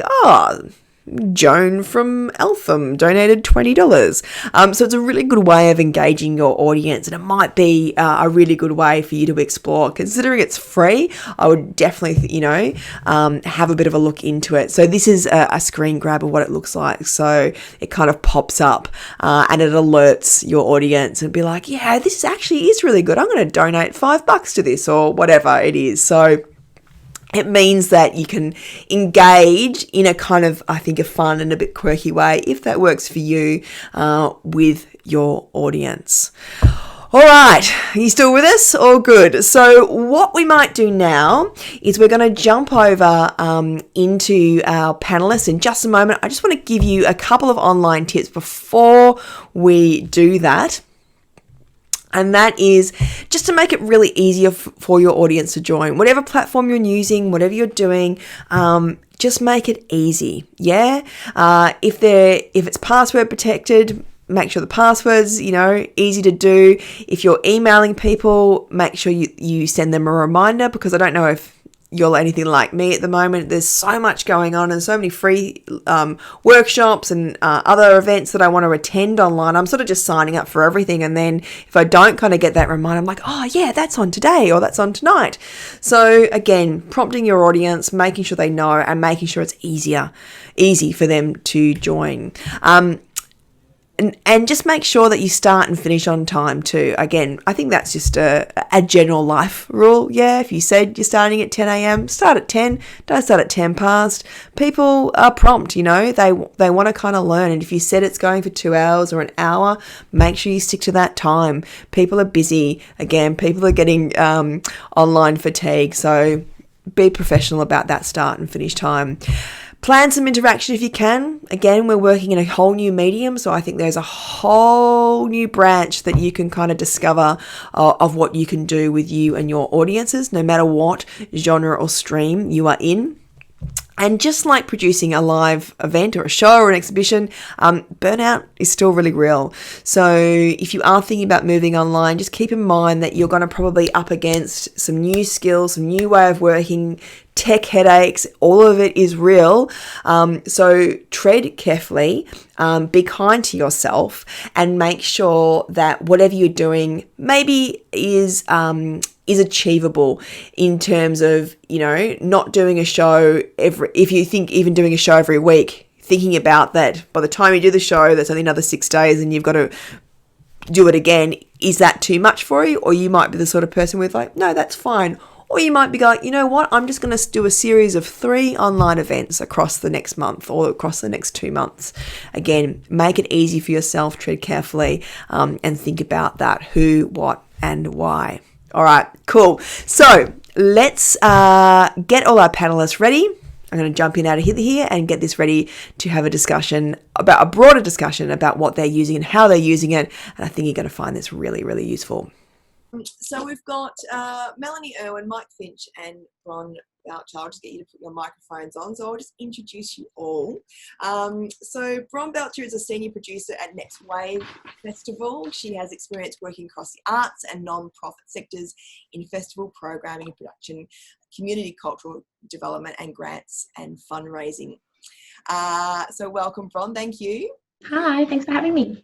[SPEAKER 1] Joan from Eltham donated $20. So it's a really good way of engaging your audience, and it might be a really good way for you to explore. Considering it's free, I would definitely, have a bit of a look into it. So this is a screen grab of what it looks like. So it kind of pops up and it alerts your audience and be like, yeah, this actually is really good. I'm going to donate $5 to this or whatever it is. So it means that you can engage in a kind of, I think, a fun and a bit quirky way, if that works for you, with your audience. All right, are you still with us? All good. So what we might do now is we're going to jump over into our panelists in just a moment. I just want to give you a couple of online tips before we do that. And that is just to make it really easier for your audience to join. Whatever platform you're using, whatever you're doing, just make it easy. Yeah. If it's password protected, make sure the password's, easy to do. If you're emailing people, make sure you send them a reminder, because I don't know if you're anything like me at the moment. There's so much going on and so many free workshops and other events that I want to attend online. I'm sort of just signing up for everything, and then if I don't kind of get that reminder, I'm like, oh yeah, that's on today or that's on tonight. So again, prompting your audience, making sure they know, and making sure it's easy for them to join. And just make sure that you start and finish on time too. Again, I think that's just a general life rule. Yeah, if you said you're starting at 10 a.m., start at 10. Don't start at 10 past. People are prompt, they want to kind of learn. And if you said it's going for 2 hours or an hour, make sure you stick to that time. People are busy. Again, people are getting online fatigue. So be professional about that start and finish time. Plan some interaction if you can. Again, we're working in a whole new medium, so I think there's a whole new branch that you can kind of discover of what you can do with you and your audiences, no matter what genre or stream you are in. And just like producing a live event or a show or an exhibition, burnout is still really real. So if you are thinking about moving online, just keep in mind that you're going to probably up against some new skills, some new way of working, tech headaches. All of it is real. So tread carefully, be kind to yourself, and make sure that whatever you're doing maybe is achievable in terms of, not doing a show if you think even doing a show every week, thinking about that by the time you do the show, that's only another 6 days and you've got to do it again. Is that too much for you? Or you might be the sort of person with like, no, that's fine. Or you might be going, you know what, I'm just going to do a series of 3 online events across the next month or across the next 2 months. Again, make it easy for yourself, tread carefully, and think about that who, what, and why. All right, cool. So let's get all our panelists ready. I'm going to jump in out of here and get this ready to have a broader discussion about what they're using and how they're using it. And I think you're going to find this really, really useful. So we've got Melanie Irwin, Mike Finch, and Ron Boucher. I'll just get you to put your microphones on. So I'll just introduce you all. So Ron Boucher is a senior producer at Next Wave Festival. She has experience working across the arts and non-profit sectors in festival programming and production, community cultural development, and grants and fundraising. So welcome, Ron. Thank you.
[SPEAKER 2] Hi, thanks for having me.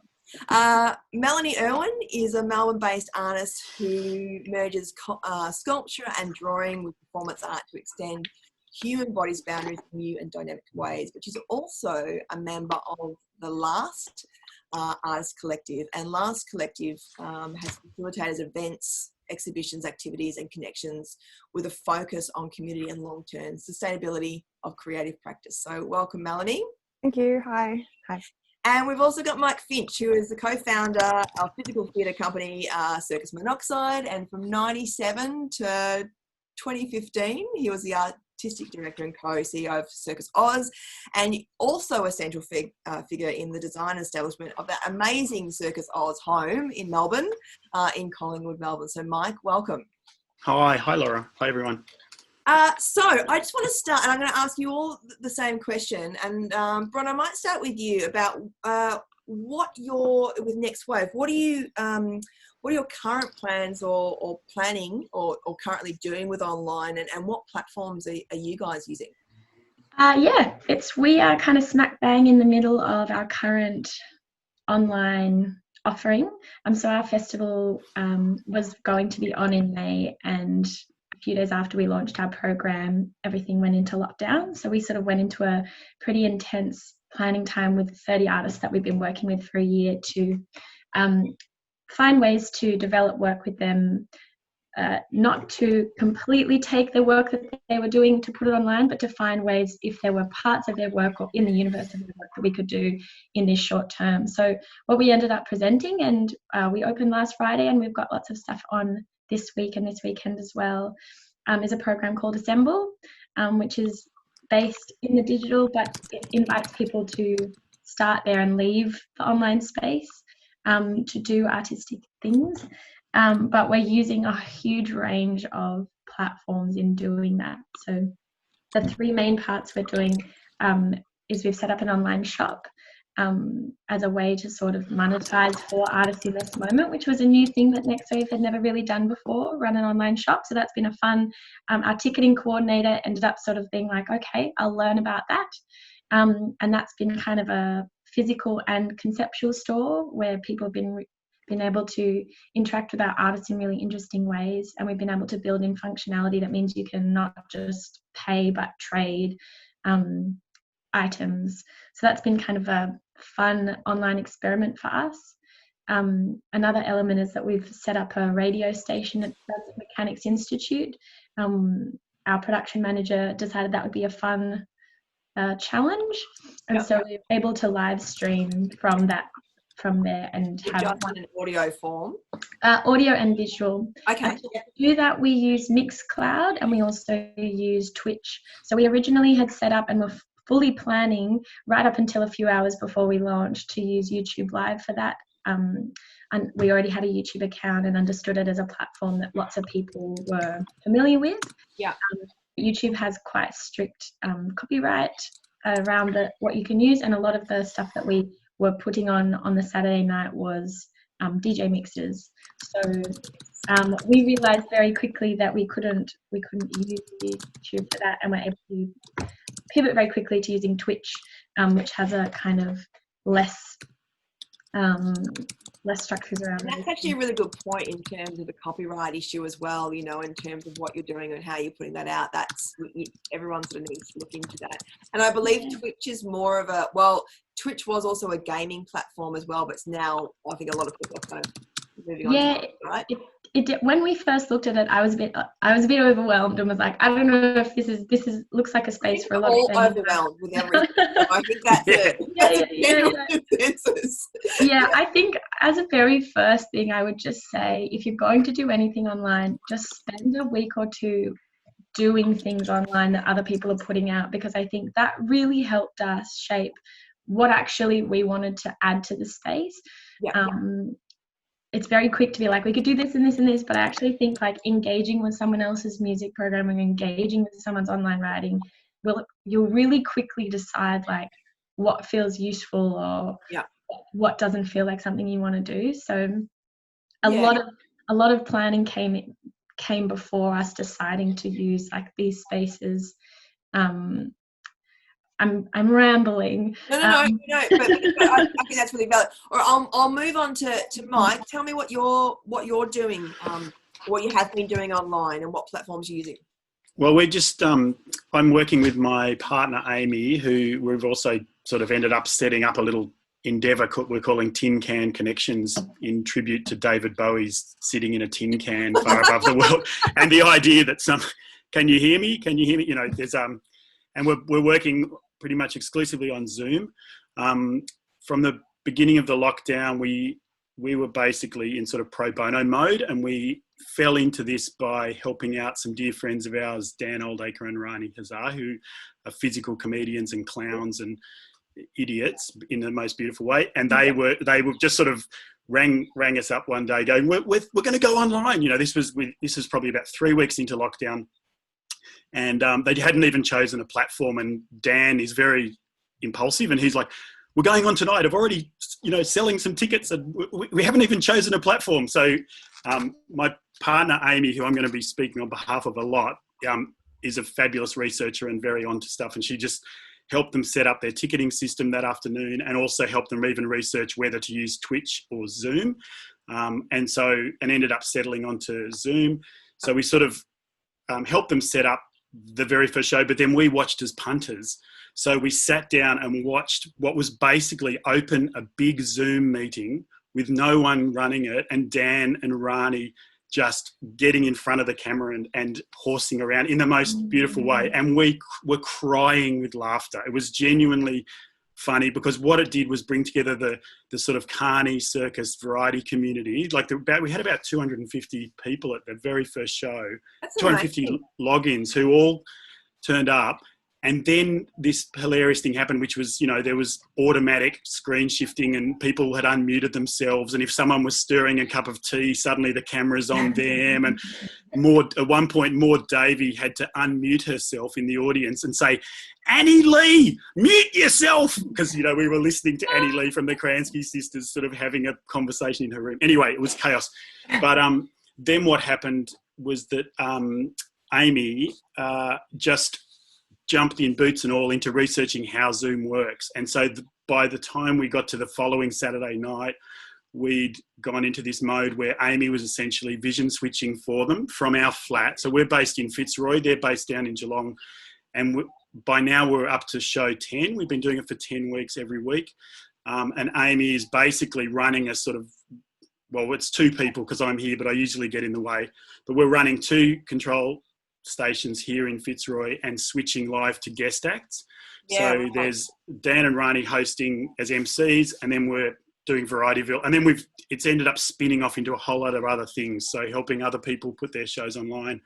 [SPEAKER 1] Melanie Irwin is a Melbourne-based artist who merges sculpture and drawing with performance art to extend human bodies' boundaries in new and dynamic ways. But she's also a member of the Last Artist Collective, and Last Collective has facilitated events, exhibitions, activities, and connections with a focus on community and long-term sustainability of creative practice. So welcome, Melanie.
[SPEAKER 3] Thank you. Hi.
[SPEAKER 1] And we've also got Mike Finch, who is the co-founder of physical theatre company Circus Monoxide, and from 1997 to 2015, he was the artistic director and co-CEO of Circus Oz, and also a central figure in the design establishment of that amazing Circus Oz home in Melbourne, in Collingwood, Melbourne. So Mike, welcome.
[SPEAKER 4] Hi Laura. Hi everyone.
[SPEAKER 1] So I just want to start, and I'm going to ask you all the same question. And Bron, I might start with you about with Next Wave. What are your current plans or planning or currently doing with online, and what platforms are you guys using?
[SPEAKER 2] Yeah, we are kind of smack bang in the middle of our current online offering. So our festival was going to be on in May, and a few days after we launched our program, everything went into lockdown. So we sort of went into a pretty intense planning time with 30 artists that we've been working with for a year to find ways to develop work with them. Not to completely take the work that they were doing to put it online, but to find ways if there were parts of their work or in the universe of their work that we could do in this short term. So what we ended up presenting, and we opened last Friday, and we've got lots of stuff on this week and this weekend as well, is a program called Assemble, which is based in the digital, but it invites people to start there and leave the online space to do artistic things. But we're using a huge range of platforms in doing that. So the three main parts we're doing is we've set up an online shop as a way to sort of monetize for artists in this moment, which was a new thing that Next Wave had never really done before, run an online shop. So that's been a fun, our ticketing coordinator ended up sort of being like, okay, I'll learn about that. And that's been kind of a physical and conceptual store where people have been able to interact with our artists in really interesting ways, and we've been able to build in functionality that means you can not just pay but trade items. So that's been kind of a fun online experiment for us. Another element is that we've set up a radio station at the Mechanics Institute. Our production manager decided that would be a fun challenge, and so we're able to live stream from there and have
[SPEAKER 1] just in an audio form.
[SPEAKER 2] Audio and visual.
[SPEAKER 1] Okay.
[SPEAKER 2] And to do that, we use Mixcloud, and we also use Twitch. So we originally had set up and were fully planning right up until a few hours before we launched to use YouTube Live for that. And we already had a YouTube account and understood it as a platform that lots of people were familiar with.
[SPEAKER 1] Yeah.
[SPEAKER 2] YouTube has quite strict copyright around what you can use, and a lot of the stuff that we were putting on the Saturday night was DJ mixes. So we realized very quickly that we couldn't use YouTube for that, and we're able to pivot very quickly to using Twitch, which has a kind of less structures around it.
[SPEAKER 1] That's actually a really good point in terms of the copyright issue as well, in terms of what you're doing and how you're putting that out. Everyone sort of needs to look into that. And I believe Twitch is more of Twitch was also a gaming platform as well, but it's now, I think a lot of people are kind of moving on to it, right?
[SPEAKER 2] When we first looked at it, I was a bit overwhelmed and was like, I don't know if this looks like a space for a lot of things.
[SPEAKER 1] All overwhelmed with everything. I think that's a general consensus.
[SPEAKER 2] Yeah, I think as a very first thing, I would just say, if you're going to do anything online, just spend a week or two doing things online that other people are putting out, because I think that really helped us shape what actually we wanted to add to the space. Yeah. It's very quick to be like, we could do this and this and this, but I actually think like engaging with someone else's music programming, engaging with someone's online writing, you'll really quickly decide like what feels useful or what doesn't feel like something you want to do. So a lot of planning came before us deciding to use like these spaces. I'm rambling.
[SPEAKER 1] No, but I think that's really valid. Or I'll move on to Mike. Tell me what you're doing, what you have been doing online, and what platforms you're using.
[SPEAKER 4] Well, we're just I'm working with my partner Amy, who we've also sort of ended up setting up a little endeavour we're calling Tin Can Connections, in tribute to David Bowie's sitting in a tin can far above the world, and the idea that can you hear me? There's and we're working pretty much exclusively on Zoom. From the beginning of the lockdown, we were basically in sort of pro bono mode, and we fell into this by helping out some dear friends of ours, Dan Oldacre and Rani Hazar, who are physical comedians and clowns and idiots in the most beautiful way. And they were just sort of rang us up one day going, we're going to go online. This was probably about 3 weeks into lockdown. And they hadn't even chosen a platform. And Dan is very impulsive, and he's like, we're going on tonight. I've already, selling some tickets, and we haven't even chosen a platform. So my partner, Amy, who I'm going to be speaking on behalf of a lot, is a fabulous researcher and very onto stuff, and she just helped them set up their ticketing system that afternoon, and also helped them even research whether to use Twitch or Zoom. And ended up settling onto Zoom. So we sort of helped them set up the very first show, but then we watched as punters. So we sat down and watched what was basically a big Zoom meeting with no one running it, and Dan and Rani just getting in front of the camera and horsing around in the most beautiful way. And we were crying with laughter. It was genuinely funny, because what it did was bring together the sort of carny circus variety community. Like we had about 250 people at the very first show. That's 250 amazing. Logins who all turned up. And then this hilarious thing happened, which was, there was automatic screen shifting, and people had unmuted themselves. And if someone was stirring a cup of tea, suddenly the camera's on them. And at one point, Maud Davey had to unmute herself in the audience and say, "Annie Lee, mute yourself," because, we were listening to Annie Lee from the Kransky sisters sort of having a conversation in her room. Anyway, it was chaos. But then what happened was that Amy just jumped in, boots and all, into researching how Zoom works. And so by the time we got to the following Saturday night, we'd gone into this mode where Amy was essentially vision switching for them from our flat. So we're based in Fitzroy, they're based down in Geelong. And by now we're up to show 10. We've been doing it for 10 weeks every week. And Amy is basically running a sort of, well, it's two people because I'm here, but I usually get in the way. But we're running 2 control stations here in Fitzroy and switching live to guest acts. Yeah, so there's Dan and Rani hosting as MCs, and then we're doing Varietyville, and then it's ended up spinning off into a whole lot of other things. So helping other people put their shows online.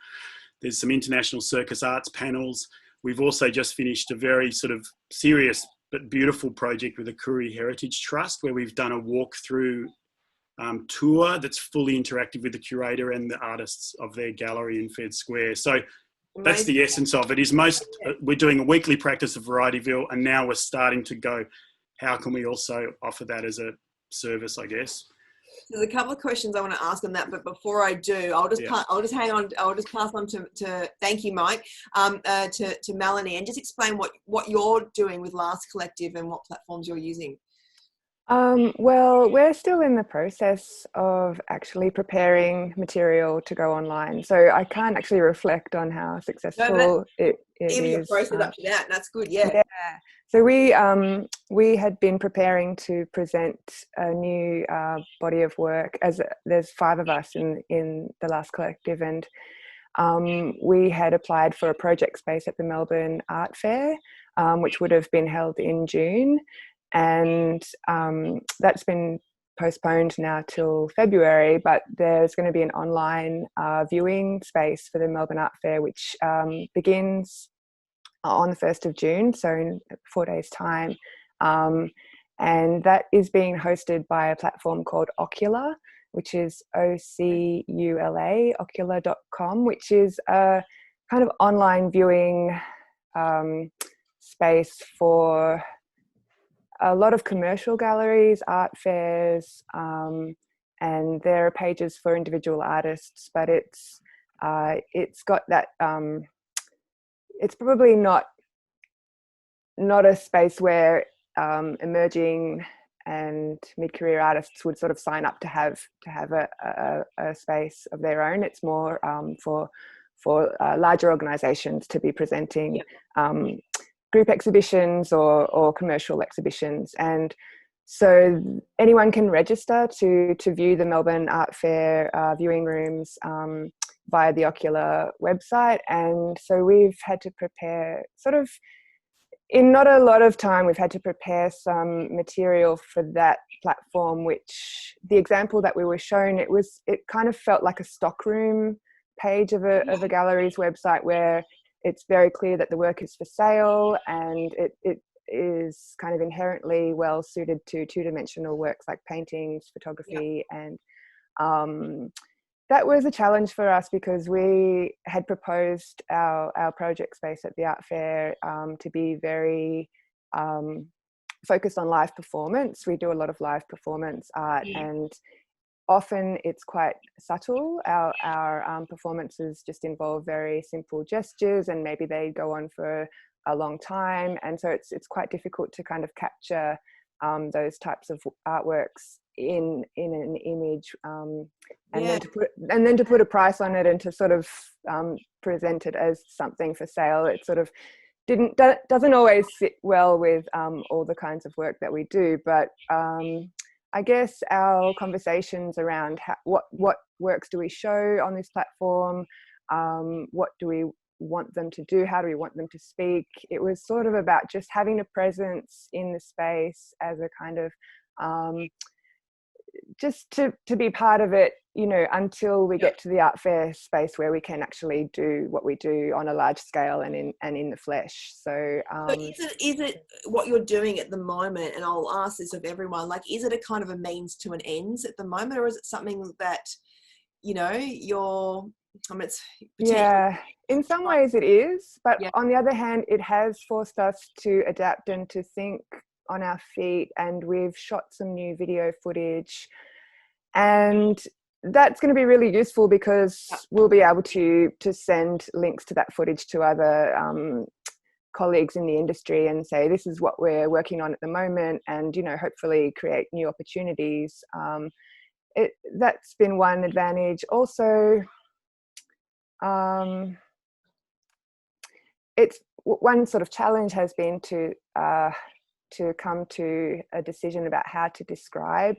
[SPEAKER 4] There's some international circus arts panels. We've also just finished a very sort of serious but beautiful project with the Koori Heritage Trust, where we've done a walkthrough tour that's fully interactive with the curator and the artists of their gallery in Fed Square. So that's the essence of it. We're doing a weekly practice of Varietyville, and now we're starting to go, how can we also offer that as a service, I guess?
[SPEAKER 1] There's a couple of questions I want to ask on that, but before I do, I'll just pass on to thank you, Mike, to Melanie, and just explain what you're doing with Last Collective and what platforms you're using.
[SPEAKER 3] Well, we're still in the process of actually preparing material to go online, so I can't actually reflect on how successful it
[SPEAKER 1] even
[SPEAKER 3] is.
[SPEAKER 1] Even the process up to that, that's good, yeah.
[SPEAKER 3] So we had been preparing to present a new body of work, as there's 5 of us in the Last Collective, and we had applied for a project space at the Melbourne Art Fair, which would have been held in June. And that's been postponed now till February, but there's going to be an online viewing space for the Melbourne Art Fair, which begins on the 1st of June, so in 4 days' time. And that is being hosted by a platform called Ocula, which is OCULA, ocula.com, which is a kind of online viewing space for a lot of commercial galleries, art fairs, and there are pages for individual artists, but it's got that, it's probably not a space where emerging and mid-career artists would sort of sign up to have a space of their own. It's more for larger organisations to be presenting group exhibitions or commercial exhibitions. And so anyone can register to view the Melbourne Art Fair viewing rooms via the Ocula website. And so we've had to prepare sort of, in not a lot of time, we've had to prepare some material for that platform, which the example that we were shown, it kind of felt like a stockroom page of a gallery's website, where it's very clear that the work is for sale, and it is kind of inherently well suited to 2-dimensional works like paintings, photography. And that was a challenge for us, because we had proposed our project space at the art fair to be very focused on live performance. We do a lot of live performance art, and often it's quite subtle. Our performances just involve very simple gestures, and maybe they go on for a long time, and so it's quite difficult to kind of capture those types of artworks in an image, and then to put a price on it, and to sort of present it as something for sale. It sort of doesn't always sit well with all the kinds of work that we do, but I guess our conversations around what works do we show on this platform, what do we want them to do, how do we want them to speak, it was sort of about just having a presence in the space as a kind of just to be part of it, you know, until we get to the art fair space where we can actually do what we do on a large scale and in the flesh. So,
[SPEAKER 1] is it what you're doing at the moment, and I'll ask this of everyone, like, is it a kind of a means to an ends at the moment, or is it something that, you know, it's
[SPEAKER 3] in some ways it is, but on the other hand, it has forced us to adapt and to think on our feet, and we've shot some new video footage, and that's going to be really useful because we'll be able to send links to that footage to other colleagues in the industry and say, this is what we're working on at the moment, and, you know, hopefully create new opportunities. That's been one advantage. Also, it's one sort of challenge has been to come to a decision about how to describe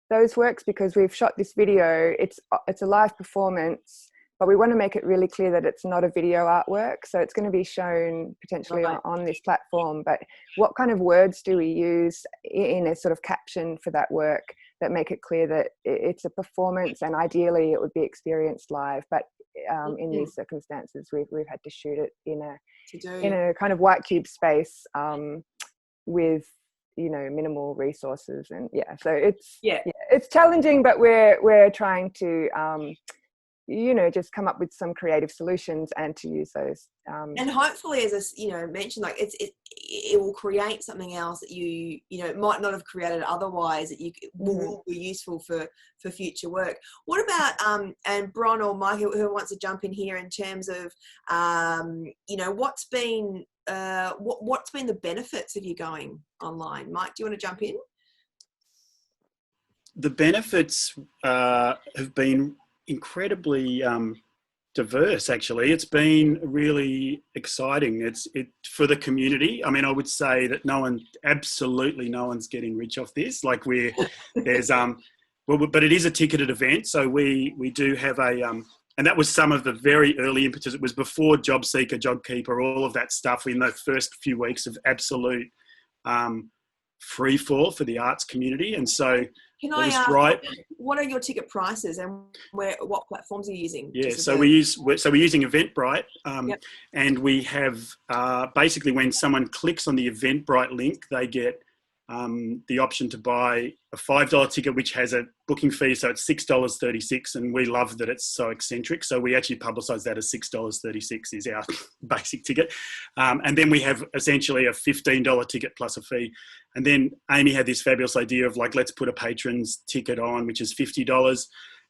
[SPEAKER 3] those works, because we've shot this video, it's a live performance, but we want to make it really clear that it's not a video artwork, so it's going to be shown potentially on this platform, but what kind of words do we use in a sort of caption for that work that make it clear that it's a performance, and ideally it would be experienced live, but in these circumstances we've had to shoot it in a kind of white cube space with, you know, minimal resources, and so it's challenging, but we're trying to you know, just come up with some creative solutions and to use those
[SPEAKER 1] and hopefully, as I, you know, mentioned, like it will create something else that you know might not have created otherwise, that you will be useful for future work. What about and Bron or Mike, who wants to jump in here, in terms of you know, what's been the benefits of you going online? Mike, do you want to jump in?
[SPEAKER 4] The benefits have been incredibly diverse, actually. It's been really exciting. It's for the community. I mean, I would say that absolutely no one's getting rich off this. Like there's but it is a ticketed event, so we do have and that was some of the very early impetus. It was before JobSeeker, JobKeeper, all of that stuff in the first few weeks of absolute free fall for the arts community. And so,
[SPEAKER 1] can I ask, what are your ticket prices, and what platforms are you using?
[SPEAKER 4] Yeah, so we're using Eventbrite, and we have basically, when someone clicks on the Eventbrite link, they get the option to buy a $5 ticket, which has a booking fee, so it's $6.36, and we love that it's so eccentric, so we actually publicise that as $6.36 is our basic ticket, and then we have essentially a $15 ticket plus a fee. And then Amy had this fabulous idea of, like, let's put a patrons ticket on, which is $50,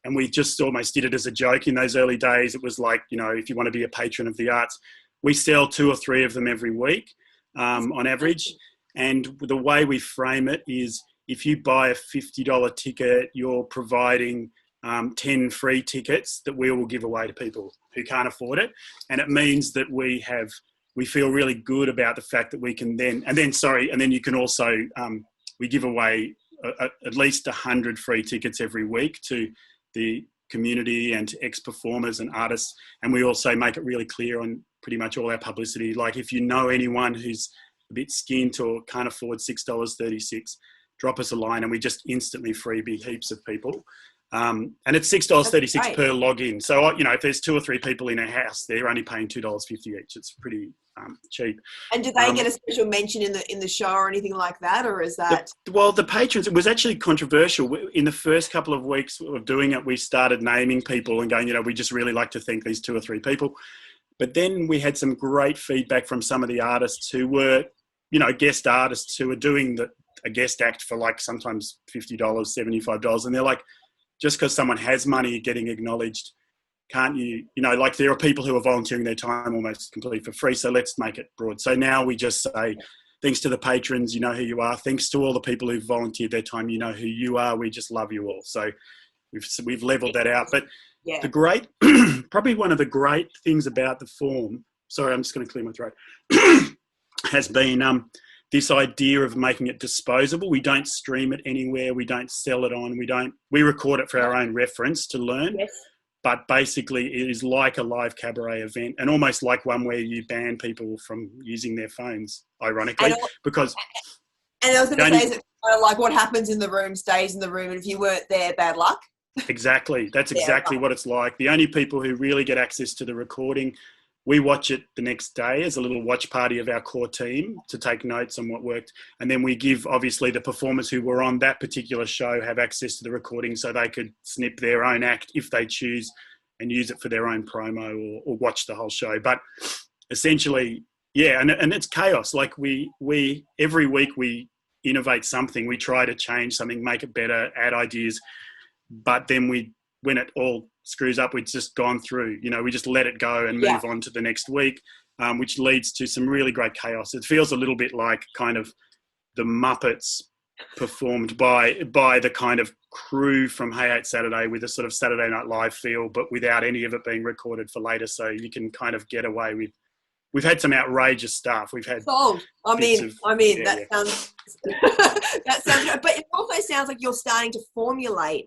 [SPEAKER 4] and we just almost did it as a joke in those early days. It was like, you know, if you want to be a patron of the arts, we sell 2 or 3 of them every week on average. And the way we frame it is, if you buy a $50 ticket, you're providing 10 free tickets that we will give away to people who can't afford it. And it means that we feel really good about the fact that we can then you can also, we give away at least 100 free tickets every week to the community and to ex-performers and artists. And we also make it really clear on pretty much all our publicity. Like, if you know anyone who's a bit skint or can't afford $6.36, drop us a line, and we just instantly freebie heaps of people. And it's $6.36 per login. So, you know, if there's 2 or 3 people in a house, they're only paying $2.50 each. It's pretty cheap.
[SPEAKER 1] And do they get a special mention in the show or anything like that, or is that?
[SPEAKER 4] The patrons, it was actually controversial. In the first couple of weeks of doing it, we started naming people and going, you know, we just really like to thank these 2 or 3 people. But then we had some great feedback from some of the artists who were, you know, guest artists who are doing a guest act for, like, sometimes $50, $75. And they're like, just because someone has money getting acknowledged, can't you, like there are people who are volunteering their time almost completely for free. So let's make it broad. So now we just say, thanks to the patrons, you know who you are. Thanks to all the people who've volunteered their time, you know who you are. We just love you all. So we've leveled that out. But the great, probably one of the great things about the form, sorry, I'm just going to clear my throat, has been this idea of making it disposable. We don't stream it anywhere. We don't sell it on. We record it for our own reference to learn.
[SPEAKER 1] Yes.
[SPEAKER 4] But basically it is like a live cabaret event, and almost like one where you ban people from using their phones, ironically, because...
[SPEAKER 1] And I was going to say, is it kind of like what happens in the room stays in the room, and if you weren't there, bad luck?
[SPEAKER 4] Exactly. That's exactly what it's like. The only people who really get access to the recording, we watch it the next day as a little watch party of our core team to take notes on what worked. And then we give, obviously, the performers who were on that particular show have access to the recording so they could snip their own act if they choose and use it for their own promo or watch the whole show. But essentially, and it's chaos. Like we every week we innovate something. We try to change something, make it better, add ideas. But then when it all screws up, we've just gone through, we just let it go and move on to the next week, which leads to some really great chaos. It feels a little bit like kind of the Muppets performed by the kind of crew from Hey Eight Saturday with a sort of Saturday Night Live feel, but without any of it being recorded for later. So you can kind of get away with, we've had some outrageous stuff. We've had
[SPEAKER 1] sold. That sounds that sounds good. But it also sounds like you're starting to formulate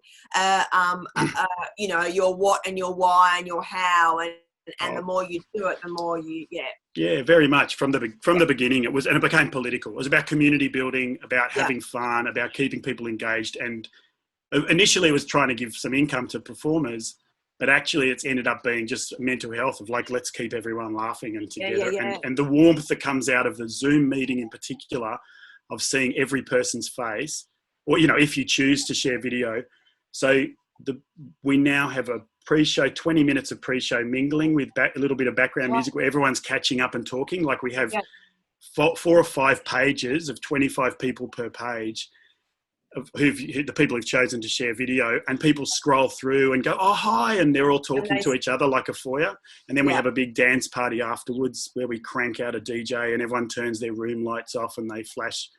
[SPEAKER 1] your what and your why and your how, and the more you do it, the more you
[SPEAKER 4] very much from the beginning. It became political. It was about community building, about having fun, about keeping people engaged, and initially it was trying to give some income to performers. But actually, it's ended up being just mental health of like, let's keep everyone laughing and together. And the warmth that comes out of the Zoom meeting in particular, of seeing every person's face, or, if you choose to share video. So we now have a pre-show, 20 minutes of pre-show mingling with a little bit of background music where everyone's catching up and talking. Like we have 4 or 5 pages of 25 people per page, of the people who've chosen to share video, and people scroll through and go, oh, hi, and they're all talking to each other like a foyer. And then we have a big dance party afterwards where we crank out a DJ and everyone turns their room lights off and they flash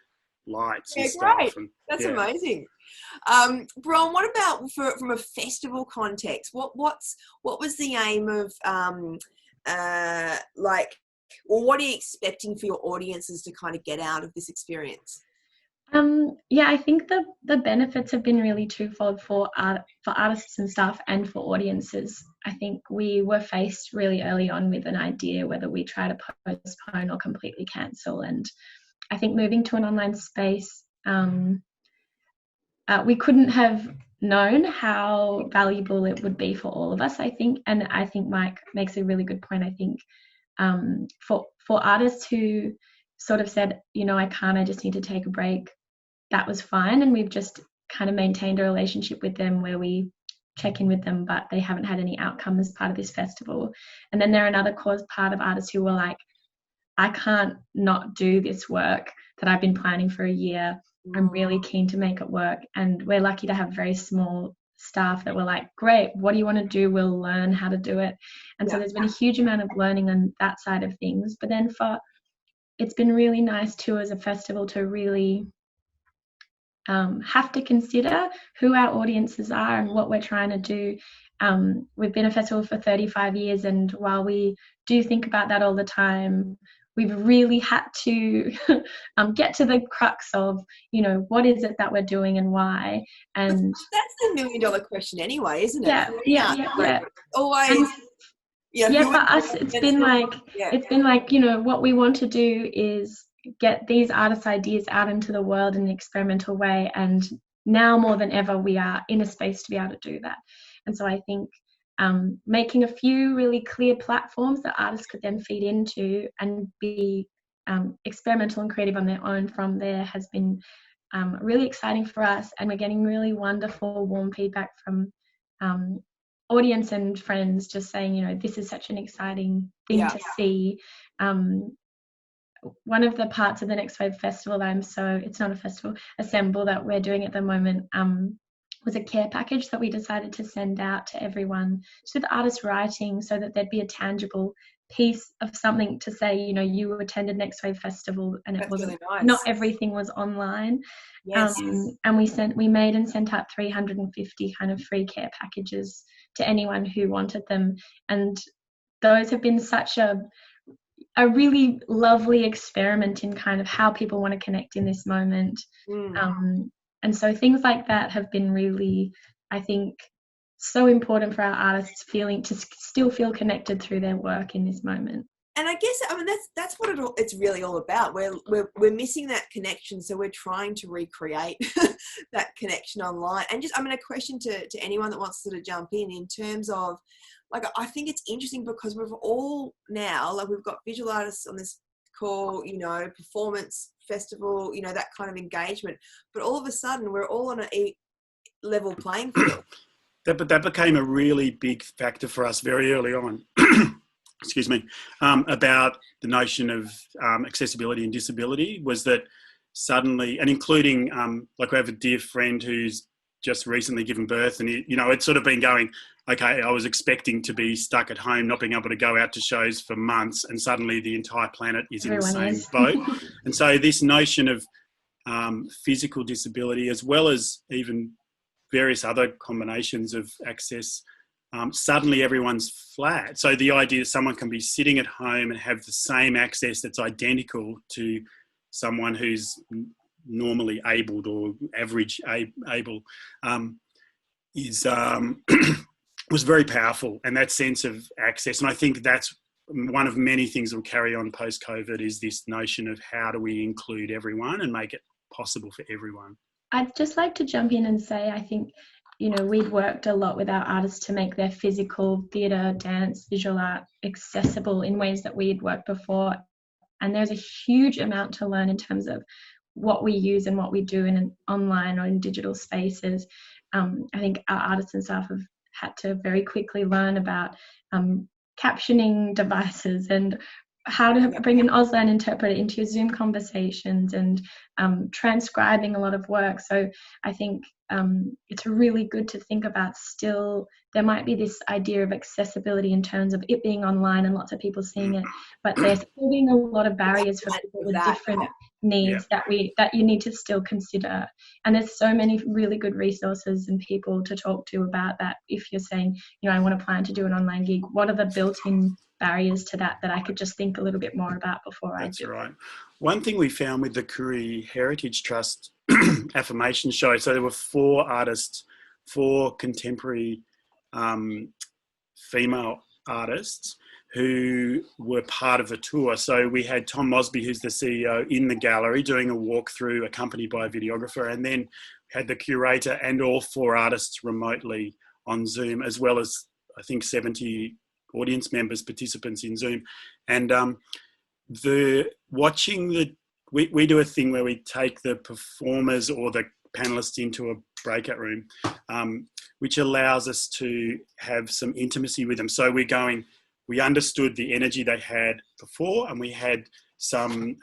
[SPEAKER 4] lights and stuff.
[SPEAKER 1] Great. That's amazing. Bron, what about from a festival context? What was the aim of what are you expecting for your audiences to kind of get out of this experience?
[SPEAKER 2] I think the benefits have been really twofold for artists and staff and for audiences. I think we were faced really early on with an idea whether we try to postpone or completely cancel. And I think moving to an online space, we couldn't have known how valuable it would be for all of us, I think. And I think Mike makes a really good point. I think for artists who sort of said, I just need to take a break, that was fine. And we've just kind of maintained a relationship with them where we check in with them, but they haven't had any outcome as part of this festival. And then there are another part of artists who were like, I can't not do this work that I've been planning for a year. I'm really keen to make it work. And we're lucky to have very small staff that were like, great, what do you want to do? We'll learn how to do it. And so there's been a huge amount of learning on that side of things. But then it's been really nice too as a festival to really have to consider who our audiences are and what we're trying to do. We've been a festival for 35 years, and while we do think about that all the time, we've really had to get to the crux of, what is it that we're doing and why. And
[SPEAKER 1] that's the $1 million question anyway, isn't it?
[SPEAKER 2] Yeah.
[SPEAKER 1] Always.
[SPEAKER 2] For us, it's been like, what we want to do is get these artist ideas out into the world in an experimental way. And now more than ever, we are in a space to be able to do that. And so I think making a few really clear platforms that artists could then feed into and be experimental and creative on their own from there has been really exciting for us. And we're getting really wonderful, warm feedback from audience and friends just saying, this is such an exciting thing to see. One of the parts of the Next Wave Festival that it's not a festival, Assemble, that we're doing at the moment, was a care package that we decided to send out to everyone, just with artist writing, so that there'd be a tangible piece of something to say, you know, you attended Next Wave Festival, and it
[SPEAKER 1] That's
[SPEAKER 2] wasn't,
[SPEAKER 1] really nice.
[SPEAKER 2] not everything was online.
[SPEAKER 1] Yes.
[SPEAKER 2] And we made and sent out 350 kind of free care packages to anyone who wanted them, and those have been such a really lovely experiment in kind of how people want to connect in this moment. And so things like that have been really, I think, so important for our artists feeling to still feel connected through their work in this moment.
[SPEAKER 1] And I guess, I mean, that's what it's really all about. We're missing that connection, so we're trying to recreate that connection online. And just, I mean, a question to anyone that wants to sort of jump in terms of, like, I think it's interesting because we've all now, like, we've got visual artists on this call, you know, performance festival, you know, that kind of engagement. But all of a sudden, we're all on a level playing field.
[SPEAKER 4] That became a really big factor for us very early on. Excuse me, about the notion of accessibility and disability, was that suddenly, and including, like, we have a dear friend who's just recently given birth, and you know, it's sort of been going, okay, I was expecting to be stuck at home, not being able to go out to shows for months, and suddenly the entire planet is in the same boat. And so this notion of physical disability, as well as even various other combinations of access, suddenly everyone's flat. So the idea that someone can be sitting at home and have the same access that's identical to someone who's normally abled or average able is was very powerful. And that sense of access, and I think that's one of many things that will carry on post-COVID, is this notion of how do we include everyone and make it possible for everyone.
[SPEAKER 2] I'd just like to jump in and say, I think, you know, we've worked a lot with our artists to make their physical theatre, dance, visual art accessible in ways that we'd worked before. And there's a huge amount to learn in terms of what we use and what we do in an online or in digital spaces. I think our artists and staff have had to very quickly learn about captioning devices and how to bring an Auslan interpreter into your Zoom conversations, and transcribing a lot of work. So I think it's really good to think about, still there might be this idea of accessibility in terms of it being online and lots of people seeing it, but there's still being a lot of barriers for people with different needs that you need to still consider. And there's so many really good resources and people to talk to about that. If you're saying, you know, I want to plan to do an online gig, what are the built-in barriers to that I could just think a little bit more about before I do.
[SPEAKER 4] That's right. One thing we found with the Koori Heritage Trust affirmation show, so there were 4 artists, 4 contemporary female artists who were part of the tour. So we had Tom Mosby, who's the CEO, in the gallery doing a walkthrough accompanied by a videographer, and then had the curator and all 4 artists remotely on Zoom, as well as I think 70 audience members, participants in Zoom. And we do a thing where we take the performers or the panelists into a breakout room, which allows us to have some intimacy with them. So we understood the energy they had before, and we had some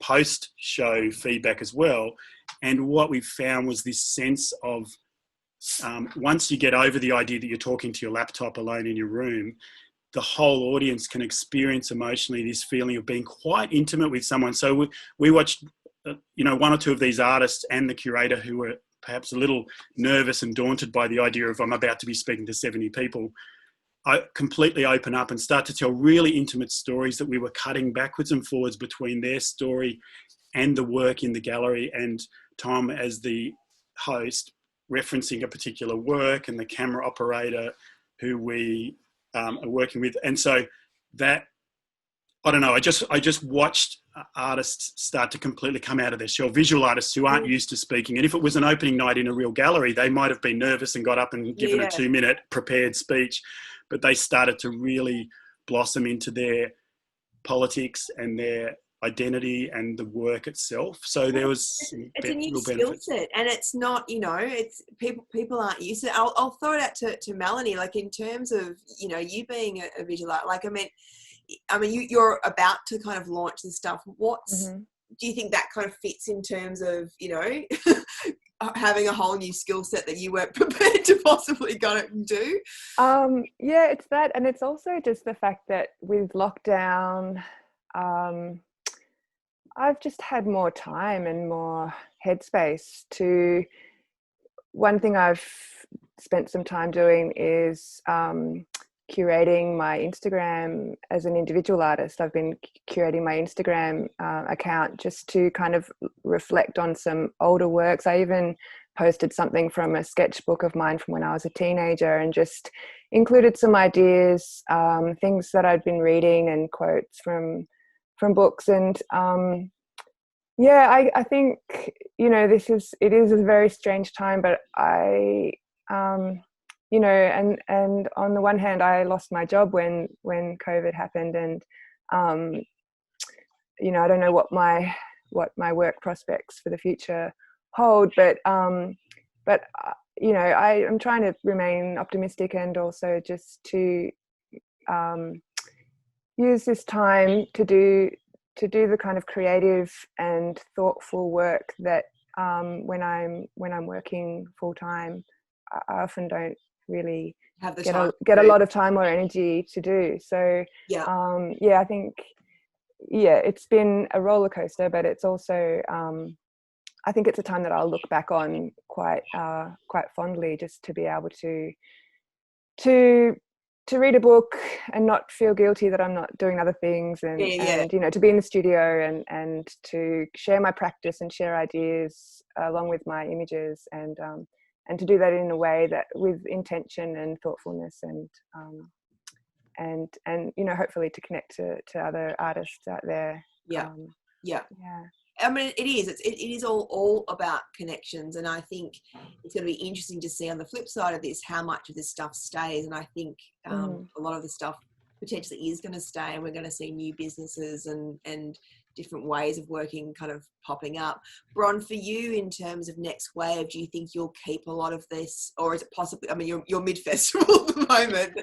[SPEAKER 4] post-show feedback as well. And what we found was this sense of, once you get over the idea that you're talking to your laptop alone in your room, the whole audience can experience emotionally this feeling of being quite intimate with someone. So we watched, 1 or 2 of these artists and the curator, who were perhaps a little nervous and daunted by the idea of, I'm about to be speaking to 70 people, I completely open up and start to tell really intimate stories that we were cutting backwards and forwards between their story and the work in the gallery, and Tom, as the host, referencing a particular work, and the camera operator who we are working with. And so that, I don't know, I just watched artists start to completely come out of their shell, visual artists who aren't used to speaking. And if it was an opening night in a real gallery, they might have been nervous and got up and given a 2-minute prepared speech, but they started to really blossom into their politics and their identity and the work itself. So there was
[SPEAKER 1] it's a new skill set, and it's not, it's people aren't used to it. I'll throw it out to Melanie, like, in terms of, you being a visual art, like, I mean you're about to kind of launch this stuff. Do you think that kind of fits in terms of, having a whole new skill set that you weren't prepared to possibly go and do?
[SPEAKER 3] Yeah, it's that, and it's also just the fact that with lockdown, I've just had more time and more headspace to. One thing I've spent some time doing is curating my Instagram as an individual artist. I've been curating my Instagram account just to kind of reflect on some older works. I even posted something from a sketchbook of mine from when I was a teenager and just included some ideas, things that I'd been reading and quotes from books. And I think, it is a very strange time, but and on the one hand, I lost my job when COVID happened, and I don't know what my work prospects for the future hold, but I'm trying to remain optimistic and also just to use this time to do the kind of creative and thoughtful work that when I'm working full time, I often don't really
[SPEAKER 1] Have the
[SPEAKER 3] get a lot of time or energy to do. So I think it's been a roller coaster, but it's also I think it's a time that I'll look back on quite fondly, just to be able to read a book and not feel guilty that I'm not doing other things, and to be in the studio and to share my practice and share ideas along with my images, and to do that in a way that with intention and thoughtfulness, and hopefully to connect to other artists out there.
[SPEAKER 1] I mean, it is all about connections, and I think it's going to be interesting to see on the flip side of this how much of this stuff stays. And I think a lot of the stuff potentially is going to stay, and we're going to see new businesses and different ways of working kind of popping up. Bron, for you, in terms of next wave, do you think you'll keep a lot of this, or is it possibly, I mean, you're mid-festival at the moment,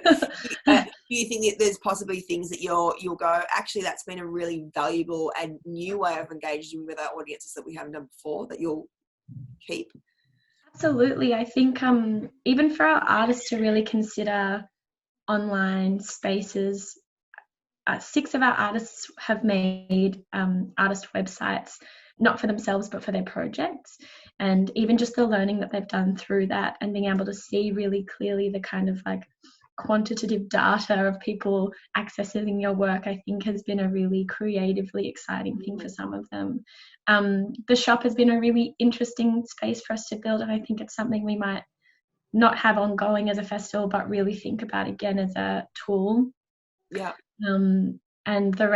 [SPEAKER 1] do you think that there's possibly things that you'll go, actually that's been a really valuable and new way of engaging with our audiences that we haven't done before, that you'll keep?
[SPEAKER 2] Absolutely. I think even for our artists to really consider online spaces, 6 of our artists have made artist websites, not for themselves but for their projects, and even just the learning that they've done through that and being able to see really clearly the kind of like quantitative data of people accessing your work, I think has been a really creatively exciting thing for some of them. The shop has been a really interesting space for us to build, and I think it's something we might not have ongoing as a festival but really think about again as a tool. And our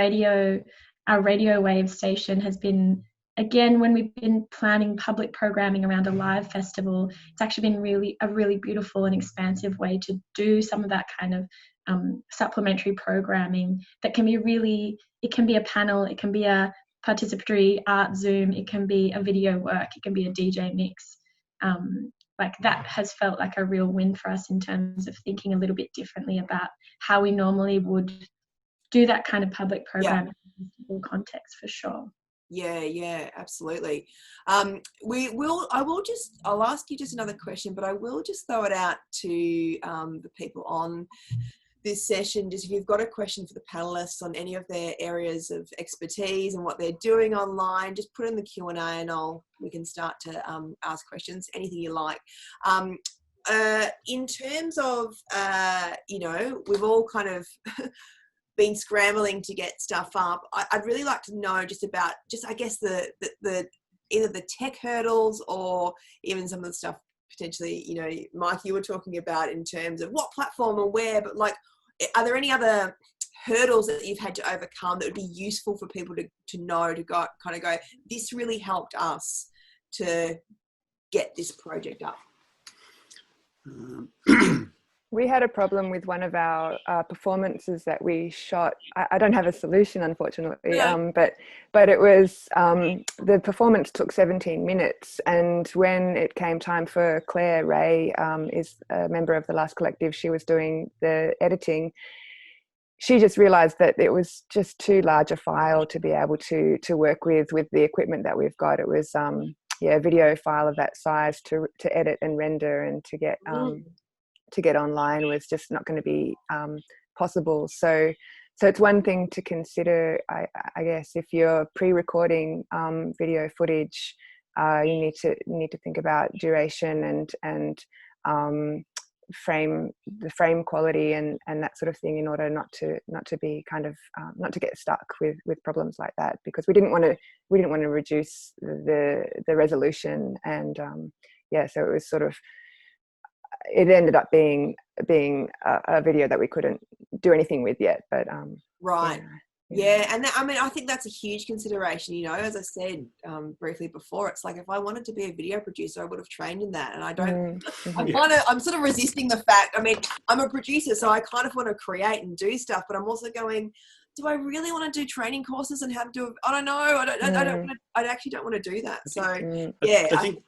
[SPEAKER 2] radio wave station has been, again, when we've been planning public programming around a live festival, it's actually been a really beautiful and expansive way to do some of that kind of supplementary programming that can be it can be a panel, it can be a participatory art Zoom, it can be a video work, it can be a DJ mix. Like that has felt like a real win for us in terms of thinking a little bit differently about how we normally would do that kind of public programming in a full context, for sure.
[SPEAKER 1] Yeah, absolutely. I'll ask you just another question, but I will just throw it out to the people on this session. Just if you've got a question for the panelists on any of their areas of expertise and what they're doing online, just put in the Q&A and we can start to ask questions, anything you like. In terms of, we've all kind of been scrambling to get stuff up. I'd really like to know I guess the either the tech hurdles or even some of the stuff potentially, Mike, you were talking about in terms of what platform or where, but like, are there any other hurdles that you've had to overcome that would be useful for people to know, to go, this really helped us to get this project up?
[SPEAKER 3] We had a problem with one of our performances that we shot. I don't have a solution, unfortunately, but it was, the performance took 17 minutes. And when it came time for Claire Ray, is a member of the Last Collective, she was doing the editing. She just realised that it was just too large a file to be able to work with the equipment that we've got. It was video file of that size to edit and render and to get online was just not going to be possible. So it's one thing to consider, I guess, if you're pre-recording video footage, you need to think about duration and frame quality and that sort of thing, in order not to be kind of not to get stuck with problems like that, because we didn't want to reduce the resolution, and so it was sort of, it ended up being a video that we couldn't do anything with yet, but
[SPEAKER 1] right. Yeah, and I mean, I think that's a huge consideration. You know, as I said briefly before, it's like if I wanted to be a video producer, I would have trained in that, and I don't. I'm sort of resisting the fact. I mean, I'm a producer, so I kind of want to create and do stuff, but I'm also going, do I really want to do training courses and have to? I don't know. I actually don't want to do that. So
[SPEAKER 4] I think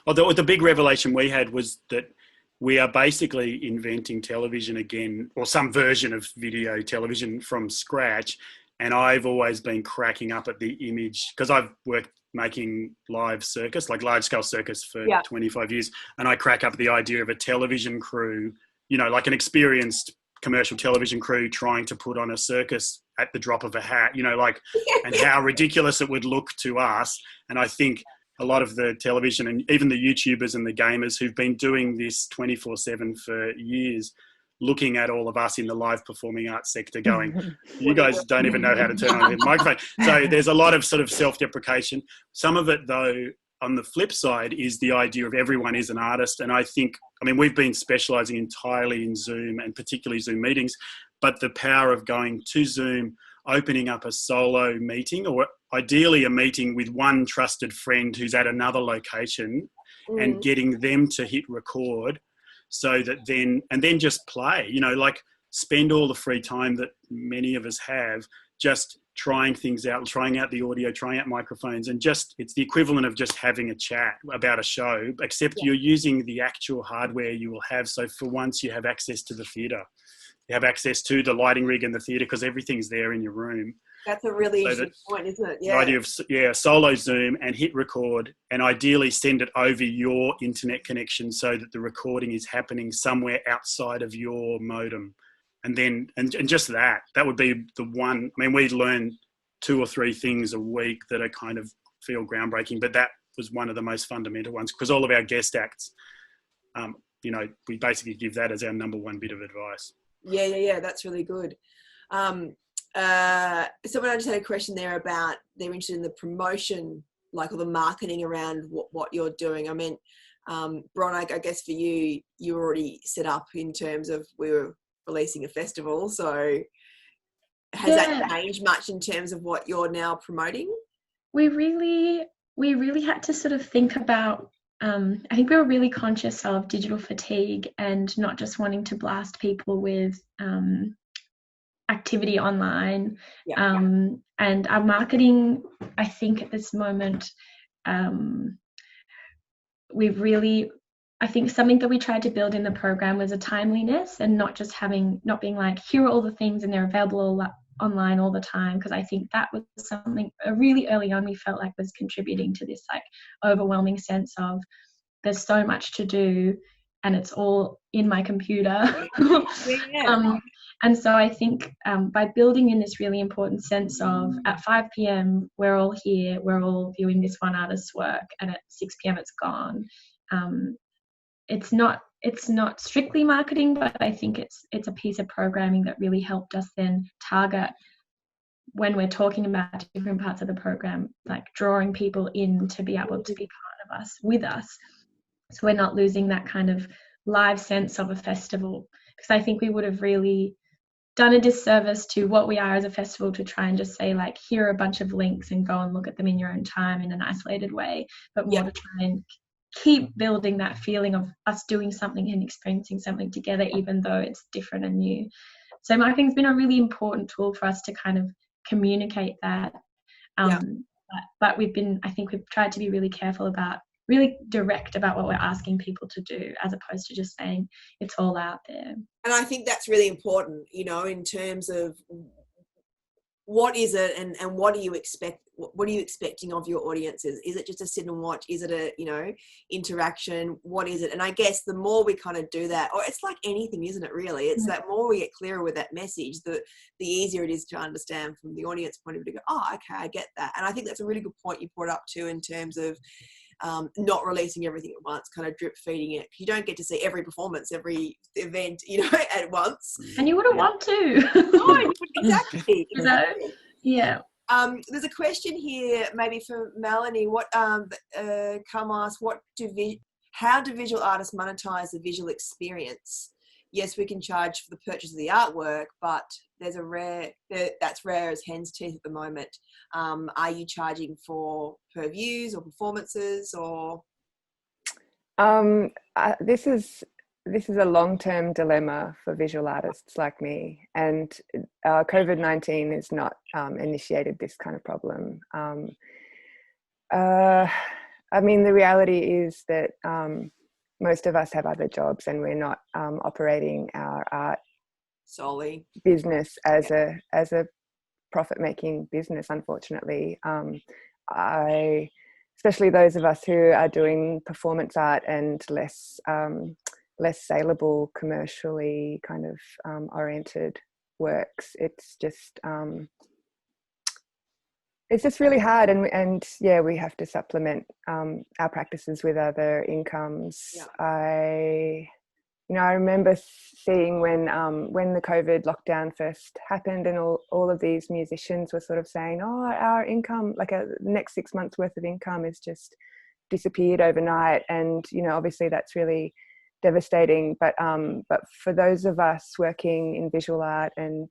[SPEAKER 4] the big revelation we had was that we are basically inventing television again, or some version of video television from scratch. And I've always been cracking up at the image, because I've worked making live circus, like large scale circus, for 25 years. And I crack up at the idea of a television crew, you know, like an experienced commercial television crew trying to put on a circus at the drop of a hat, you know, like, and how ridiculous it would look to us. And I think a lot of the television and even the YouTubers and the gamers who've been doing this 24/7 for years, looking at all of us in the live performing arts sector going, you guys don't even know how to turn on a microphone. So there's a lot of sort of self-deprecation. Some of it, though, on the flip side, is the idea of everyone is an artist. And I think, I mean, we've been specialising entirely in Zoom and particularly Zoom meetings, but the power of going to Zoom, opening up a solo meeting, or ideally a meeting with one trusted friend who's at another location, and getting them to hit record, so that then just play, you know, like spend all the free time that many of us have just trying things out, trying out the audio, trying out microphones, and just, it's the equivalent of just having a chat about a show, except you're using the actual hardware you will have. So for once you have access to the theatre. You have access to the lighting rig in the theatre because everything's there in your room.
[SPEAKER 1] That's a really interesting point, isn't it?
[SPEAKER 4] Yeah. The idea of solo Zoom and hit record, and ideally send it over your internet connection so that the recording is happening somewhere outside of your modem. And then, and just that would be the one. I mean, we learn 2 or 3 things a week that are kind of feel groundbreaking, but that was one of the most fundamental ones, because all of our guest acts, you know, we basically give that as our number one bit of advice.
[SPEAKER 1] Yeah. That's really good. Someone I just had a question there about, they're interested in the promotion, like, or the marketing around what you're doing. I mean, Bron, I guess for you, you were already set up in terms of, we were releasing a festival. So has that changed much in terms of what you're now promoting?
[SPEAKER 2] We really had to sort of think about, I think we were really conscious of digital fatigue and not just wanting to blast people with activity online. And our marketing, I think at this moment, I think something that we tried to build in the program was a timeliness, and not being like, here are all the things and they're available online all the time, because I think that was something really early on we felt like was contributing to this like overwhelming sense of there's so much to do and it's all in my computer. And so I think by building in this really important sense of, at 5 p.m. we're all here, we're all viewing this one artist's work, and at 6 p.m. it's gone. It's not strictly marketing, but I think it's a piece of programming that really helped us then target, when we're talking about different parts of the program, like drawing people in to be able to be part of us, with us. So we're not losing that kind of live sense of a festival, because I think we would have really done a disservice to what we are as a festival to try and just say, like, here are a bunch of links and go and look at them in your own time in an isolated way, but more to try and keep building that feeling of us doing something and experiencing something together, even though it's different and new. So marketing's been a really important tool for us to kind of communicate that. But I think we've tried to be really careful about, really direct about what we're asking people to do, as opposed to just saying it's all out there.
[SPEAKER 1] And I think that's really important, you know, in terms of what is it, and what do you expect? What are you expecting of your audiences? Is it just a sit and watch? Is it a, you know, interaction? What is it? And I guess the more we kind of do that, or it's like anything, isn't it, really? It's that more we get clearer with that message, the easier it is to understand from the audience point of view, to go, oh, okay, I get that. And I think that's a really good point you brought up too, in terms of not releasing everything at once, kind of drip feeding it. You don't get to see every performance, every event, you know, at once.
[SPEAKER 2] And you wouldn't want to.
[SPEAKER 1] No, exactly.
[SPEAKER 2] You know? Yeah.
[SPEAKER 1] There's a question here, maybe for Melanie. What Carl asked, how do visual artists monetize the visual experience? Yes, we can charge for the purchase of the artwork, but there's that's rare as hen's teeth at the moment. Are you charging for per views or performances, or?
[SPEAKER 3] This is a long-term dilemma for visual artists like me, and COVID-19 has not initiated this kind of problem. I mean, the reality is that most of us have other jobs, and we're not operating our art
[SPEAKER 1] solely
[SPEAKER 3] business as a profit-making business, unfortunately. Especially those of us who are doing performance art and less saleable, commercially kind of oriented works. It's just really hard, and yeah, we have to supplement our practices with other incomes.
[SPEAKER 1] Yeah.
[SPEAKER 3] I remember seeing when the COVID lockdown first happened, and all of these musicians were sort of saying, oh, our income, like the next 6 months worth of income is just disappeared overnight. And, you know, obviously that's really devastating. But for those of us working in visual art, and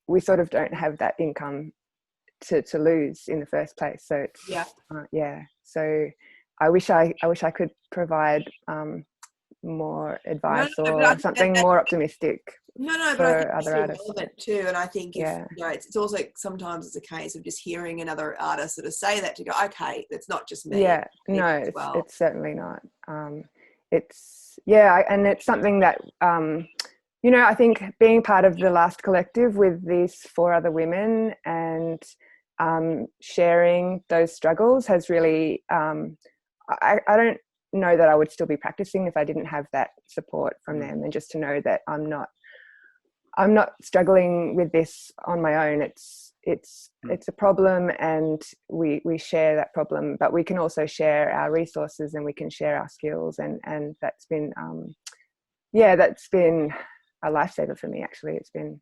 [SPEAKER 3] we sort of don't have that income to lose in the first place. So it's, so I wish I could provide more advice or something more optimistic.
[SPEAKER 1] No, but I think it's still relevant too. And I think if, you know, it's also sometimes it's a case of just hearing another artist sort of say that, to go, okay, that's not just me.
[SPEAKER 3] Yeah, no, it's certainly not. And it's something that, you know, I think being part of the last collective with these 4 other women and sharing those struggles has really, I don't know that I would still be practicing if I didn't have that support from them, and just to know that I'm not struggling with this on my own. It's a problem, and we share that problem, but we can also share our resources, and we can share our skills, and that's been that's been a lifesaver for me, actually. It's been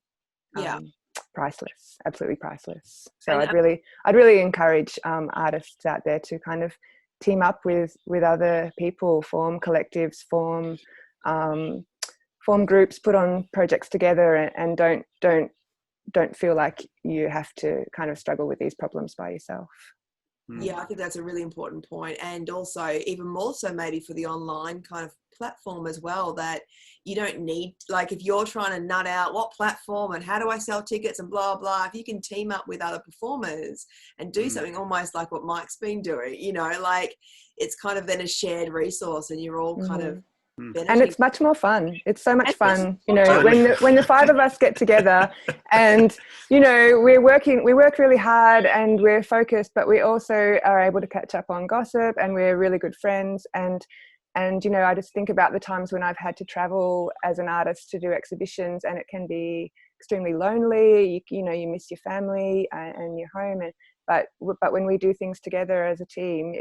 [SPEAKER 3] priceless, absolutely priceless. So I'd really encourage artists out there to kind of team up with other people, form collectives, form groups, put on projects together, and don't feel like you have to kind of struggle with these problems by yourself.
[SPEAKER 1] Yeah, I think that's a really important point. And also even more so maybe for the online kind of platform as well, that you don't need, like, if you're trying to nut out what platform and how do I sell tickets and blah, blah, if you can team up with other performers and do something almost like what Mike's been doing, you know, like it's kind of then a shared resource, and you're all kind of
[SPEAKER 3] and it's much more fun. It's so much fun, you know, when the 5 of us get together, and, you know, we work really hard and we're focused, but we also are able to catch up on gossip, and we're really good friends. And you know, I just think about the times when I've had to travel as an artist to do exhibitions, and it can be extremely lonely. You know, you miss your family and your home, but when we do things together as a team,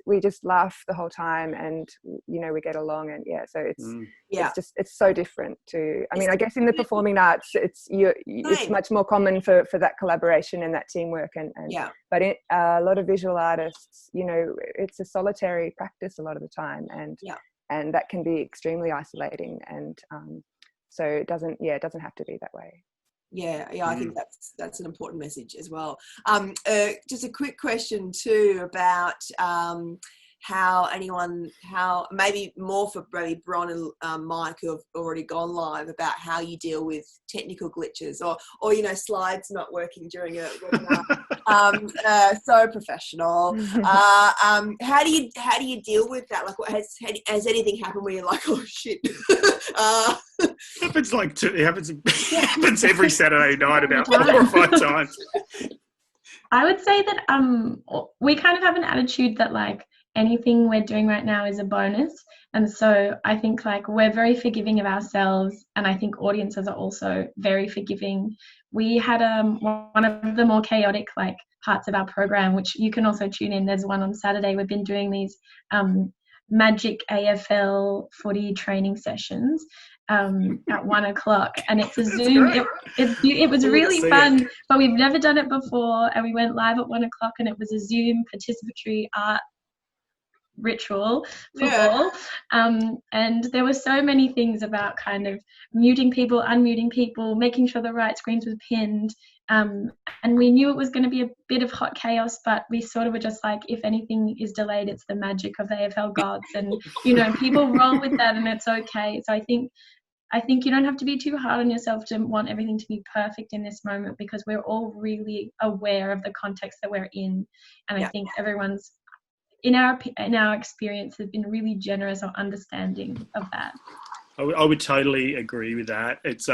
[SPEAKER 3] we just laugh the whole time, and, you know, we get along, and so it's so different to, I mean, I guess in the performing arts, it's much more common for that collaboration and that teamwork, but a lot of visual artists, you know, it's a solitary practice a lot of the time, and that can be extremely isolating, and so it doesn't have to be that way.
[SPEAKER 1] I think that's an important message as well. Just a quick question too about how maybe more for maybe Bron and Mike, who have already gone live, about how you deal with technical glitches or you know, slides not working during a webinar. So professional. How do you deal with that? Like, what has anything happened where you're like, oh shit?
[SPEAKER 4] It happens every Saturday night about 4 or 5 times.
[SPEAKER 2] I would say that we kind of have an attitude that like anything we're doing right now is a bonus, and so I think like we're very forgiving of ourselves, and I think audiences are also very forgiving. We had one of the more chaotic like parts of our program, which you can also tune in. There's one on Saturday. We've been doing these magic AFL footy training sessions at 1:00, and it's a Zoom. It was really fun, but we've never done it before, and we went live at 1:00, and it was a Zoom participatory art ritual for all. And there were so many things about kind of muting people, unmuting people, making sure the right screens were pinned. And we knew it was going to be a bit of hot chaos, but we sort of were just like, if anything is delayed, it's the magic of the AFL gods, and you know, people roll with that, and it's okay. So I think you don't have to be too hard on yourself to want everything to be perfect in this moment, because we're all really aware of the context that we're in, and I think everyone's in our experience has been really generous or understanding of that.
[SPEAKER 4] I would totally agree with that. It's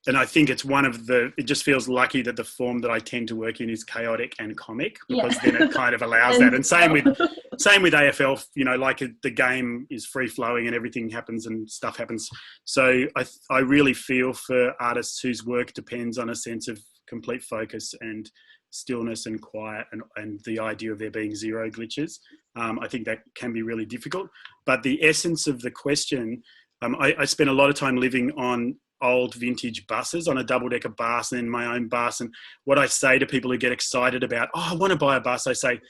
[SPEAKER 4] and I think it's it just feels lucky that the form that I tend to work in is chaotic and comic, because then it kind of allows that. And same with AFL, you know, like the game is free flowing and everything happens and stuff happens. So I really feel for artists whose work depends on a sense of complete focus and stillness and quiet, and the idea of there being zero glitches. I think that can be really difficult. But the essence of the question, I spent a lot of time living on old vintage buses, on a double-decker bus and in my own bus. And what I say to people who get excited about, I want to buy a bus, I say,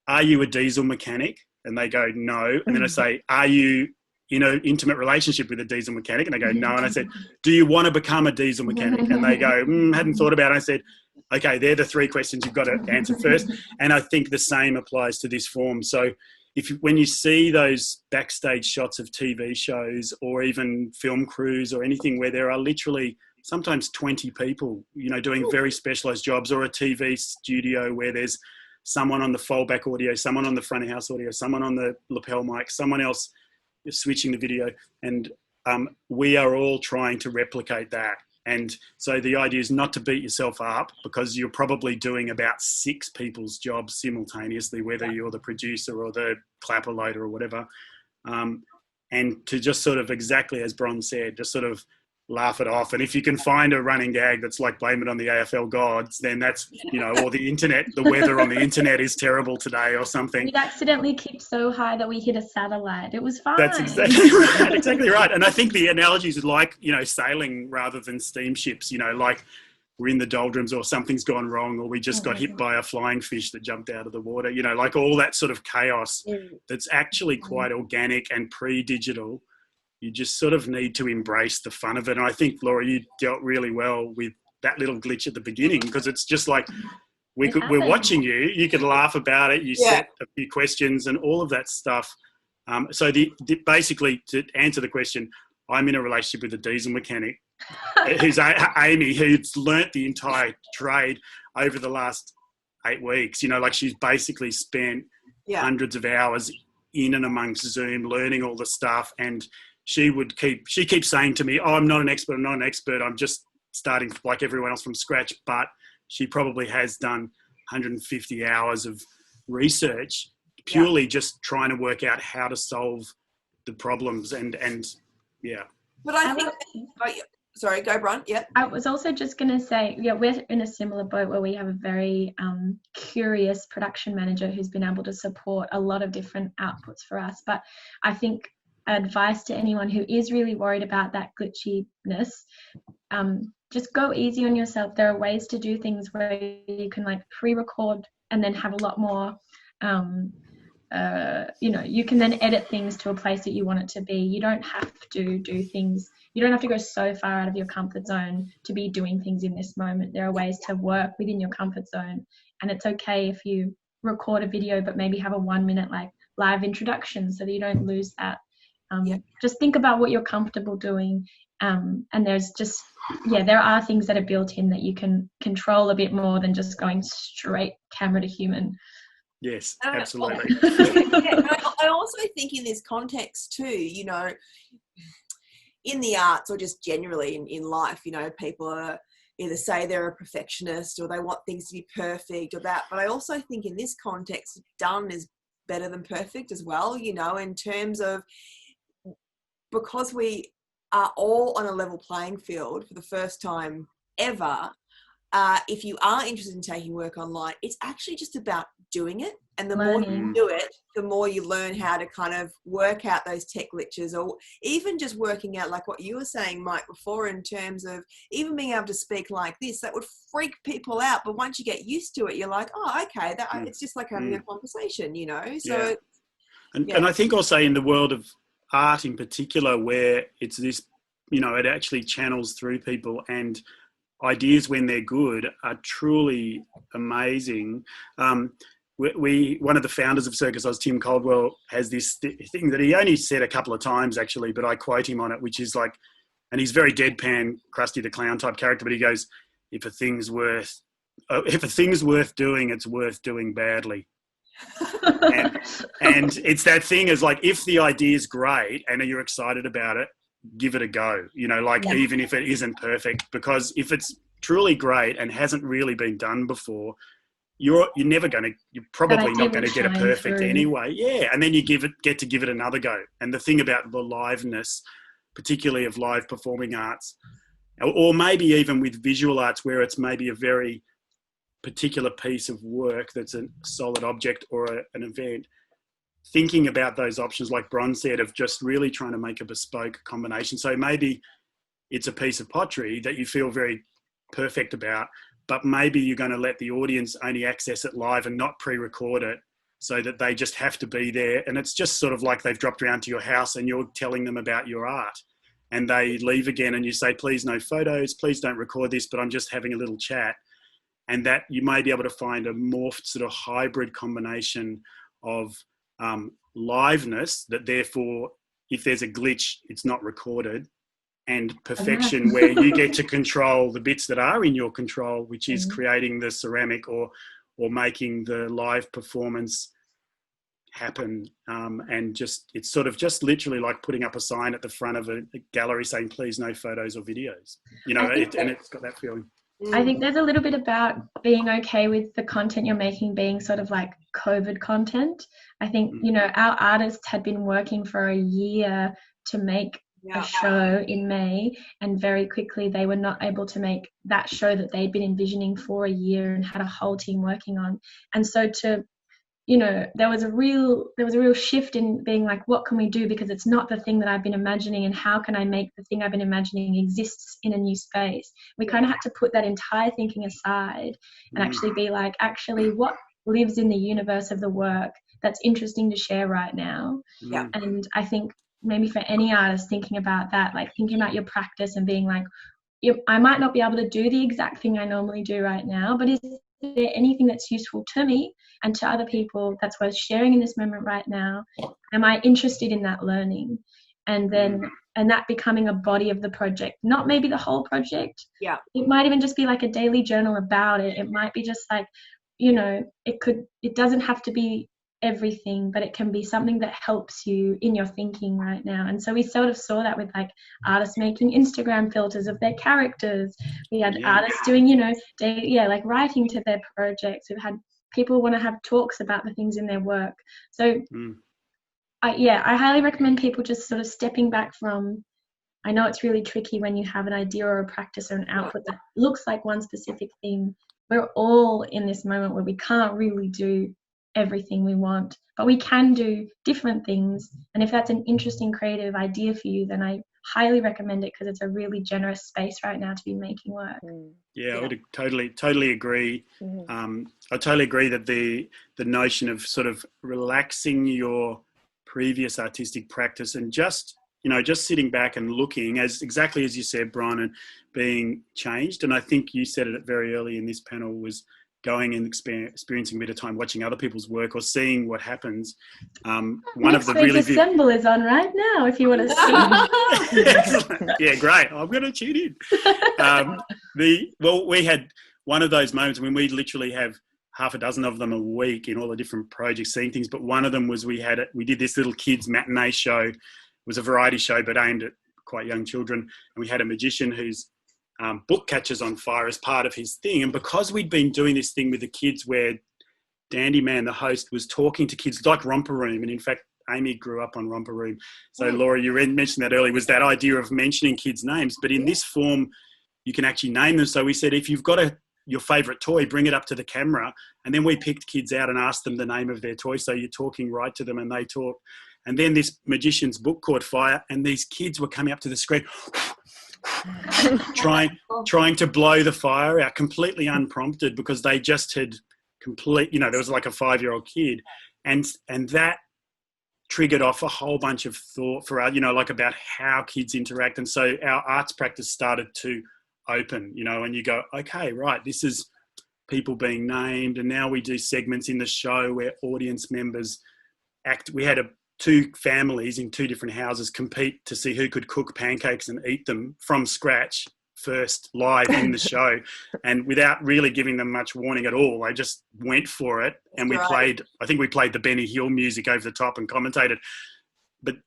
[SPEAKER 4] are you a diesel mechanic? And they go, no. And then I say, are you in an intimate relationship with a diesel mechanic? And they go, no. And I said, do you want to become a diesel mechanic? And they go, hadn't thought about it. I said, okay, they're the 3 questions you've got to answer first. And I think the same applies to this form. So when you see those backstage shots of TV shows or even film crews or anything where there are literally sometimes 20 people, you know, doing very specialized jobs, or a TV studio where there's someone on the foldback audio, someone on the front of house audio, someone on the lapel mic, someone else switching the video. And we are all trying to replicate that. And so the idea is not to beat yourself up, because you're probably doing about 6 people's jobs simultaneously, whether you're the producer or the clapper loader or whatever. And to just sort of, exactly as Bron said, just sort of laugh it off. And if you can find a running gag that's like, blame it on the AFL gods, then that's, you know, or the internet, the weather on the internet is terrible today or something.
[SPEAKER 2] We accidentally kicked so high that we hit a satellite. It was fine.
[SPEAKER 4] That's exactly right. And I think the analogies are like, you know, sailing rather than steamships, you know, like we're in the doldrums or something's gone wrong, or we just got hit by a flying fish that jumped out of the water, you know, like all that sort of chaos that's actually quite organic and pre-digital. You just sort of need to embrace the fun of it. And I think, Laura, you dealt really well with that little glitch at the beginning, because it's just like we're watching you. You could laugh about it. You set a few questions and all of that stuff. So basically, to answer the question, I'm in a relationship with a diesel mechanic who's Amy, who's learnt the entire trade over the last 8 weeks. You know, like she's basically spent hundreds of hours in and amongst Zoom learning all the stuff. And she keeps saying to me, I'm not an expert, I'm just starting like everyone else from scratch. But she probably has done 150 hours of research purely just trying to work out how to solve the problems. And
[SPEAKER 1] But I think, sorry, go Bron. Yeah.
[SPEAKER 2] I was also just going to say, we're in a similar boat where we have a very curious production manager who's been able to support a lot of different outputs for us. But I think advice to anyone who is really worried about that glitchiness, just go easy on yourself. There are ways to do things where you can like pre-record and then have a lot more, you can then edit things to a place that you want it to be. You don't have to do things. You don't have to go so far out of your comfort zone to be doing things in this moment. There are ways to work within your comfort zone, and it's okay if you record a video but maybe have a 1 minute like live introductions so that you don't lose that. Just think about what you're comfortable doing. And there's just, there are things that are built in that you can control a bit more than just going straight camera to human.
[SPEAKER 4] Yes, absolutely.
[SPEAKER 1] I also think in this context too, you know, in the arts or just generally in life, you know, people are either say they're a perfectionist or they want things to be perfect or that. But I also think in this context, done is better than perfect as well, you know, in terms of, because we are all on a level playing field for the first time ever. If you are interested in taking work online, it's actually just about doing it. And the more you do it, the more you learn how to kind of work out those tech glitches, or even just working out, like what you were saying, Mike, before, in terms of even being able to speak like this, that would freak people out. But once you get used to it, you're like, oh, okay, it's just like having a conversation, you know? So,
[SPEAKER 4] And I think also in the world of art in particular, where it's this, you know, it actually channels through people, and ideas, when they're good, are truly amazing. One of the founders of Circus Oz, Tim Caldwell, has this thing that he only said a couple of times actually, but I quote him on it, which is like, and he's very deadpan, Krusty the Clown type character, but he goes, if a thing's worth doing, it's worth doing badly. and it's that thing, is like, if the idea is great and you're excited about it, give it a go, you know, like even if it isn't perfect, because if it's truly great and hasn't really been done before, you're probably not going to get it perfect anyway. Yeah. And then you get to give it another go. And the thing about the liveness, particularly of live performing arts, or maybe even with visual arts, where it's maybe a very particular piece of work that's a solid object or an event, thinking about those options, like Bron said, of just really trying to make a bespoke combination. So maybe it's a piece of pottery that you feel very perfect about, but maybe you're going to let the audience only access it live and not pre-record it, so that they just have to be there. And it's just sort of like they've dropped around to your house and you're telling them about your art, and they leave again and you say, please no photos, please don't record this, but I'm just having a little chat. And that you may be able to find a morphed sort of hybrid combination of liveness, that therefore if there's a glitch, it's not recorded, and perfection where you get to control the bits that are in your control, which is creating the ceramic or making the live performance happen. And just, it's sort of just literally like putting up a sign at the front of a gallery saying, please no photos or videos, you know, and it's got that feeling.
[SPEAKER 2] I think there's a little bit about being okay with the content you're making being sort of like COVID content. I think, you know, our artists had been working for a year to make a show in May, and very quickly they were not able to make that show that they'd been envisioning for a year and had a whole team working on. And so you know, there was a real shift in being like, what can we do? Because it's not the thing that I've been imagining, and how can I make the thing I've been imagining exists in a new space? We kind of had to put that entire thinking aside and actually be like, actually, what lives in the universe of the work that's interesting to share right now?
[SPEAKER 1] Yeah.
[SPEAKER 2] And I think maybe for any artist thinking about that, like thinking about your practice and being like, I might not be able to do the exact thing I normally do right now, but is there anything that's useful to me and to other people that's worth sharing in this moment right now? Am I interested in that learning? And then, and that becoming a body of the project, not maybe the whole project.
[SPEAKER 1] Yeah.
[SPEAKER 2] It might even just be like a daily journal about it. It might be just like, you know, it doesn't have to be everything, but it can be something that helps you in your thinking right now. And so we sort of saw that with like artists making Instagram filters of their characters. We had artists doing, you know, like writing to their projects. We've had people want to have talks about the things in their work. So I highly recommend people just sort of stepping back from, I know it's really tricky when you have an idea or a practice or an output that looks like one specific thing. We're all in this moment where we can't really do everything we want, but we can do different things. And if that's an interesting creative idea for you, then I highly recommend it, because it's a really generous space right now to be making work.
[SPEAKER 4] I would totally agree. I totally agree that the notion of sort of relaxing your previous artistic practice and just sitting back and looking, as exactly as you said, Bron, and being changed. And I think you said it very early in this panel, was going and experiencing a bit of time watching other people's work or seeing what happens. One
[SPEAKER 2] Next
[SPEAKER 4] of the
[SPEAKER 2] week
[SPEAKER 4] really
[SPEAKER 2] Assemble is on right now if you want to see.
[SPEAKER 4] Excellent. Yeah, great. I'm going to tune in. We had one of those moments when we literally have half a dozen of them a week in all the different projects, seeing things. But one of them was we did this little kids matinee show. It was a variety show, but aimed at quite young children. And we had a magician whose book catches on fire as part of his thing. And because we'd been doing this thing with the kids where Dandy Man, the host, was talking to kids like Romper Room. And in fact, Amy grew up on Romper Room. So Laura, you mentioned that earlier, was that idea of mentioning kids' names. But in this form, you can actually name them. So we said, if you've got your favourite toy, bring it up to the camera. And then we picked kids out and asked them the name of their toy. So you're talking right to them and they talk. And then this magician's book caught fire and these kids were coming up to the screen trying to blow the fire out completely unprompted because they just had there was like a 5-year-old kid. And that triggered off a whole bunch of thought for like about how kids interact. And so our arts practice started to open, and you go, okay, right, this is people being named. And now we do segments in the show where audience members act. We had two families in two different houses compete to see who could cook pancakes and eat them from scratch first live in the show, and without really giving them much warning at all, they just went for it. And we played the Benny Hill music over the top and commentated. But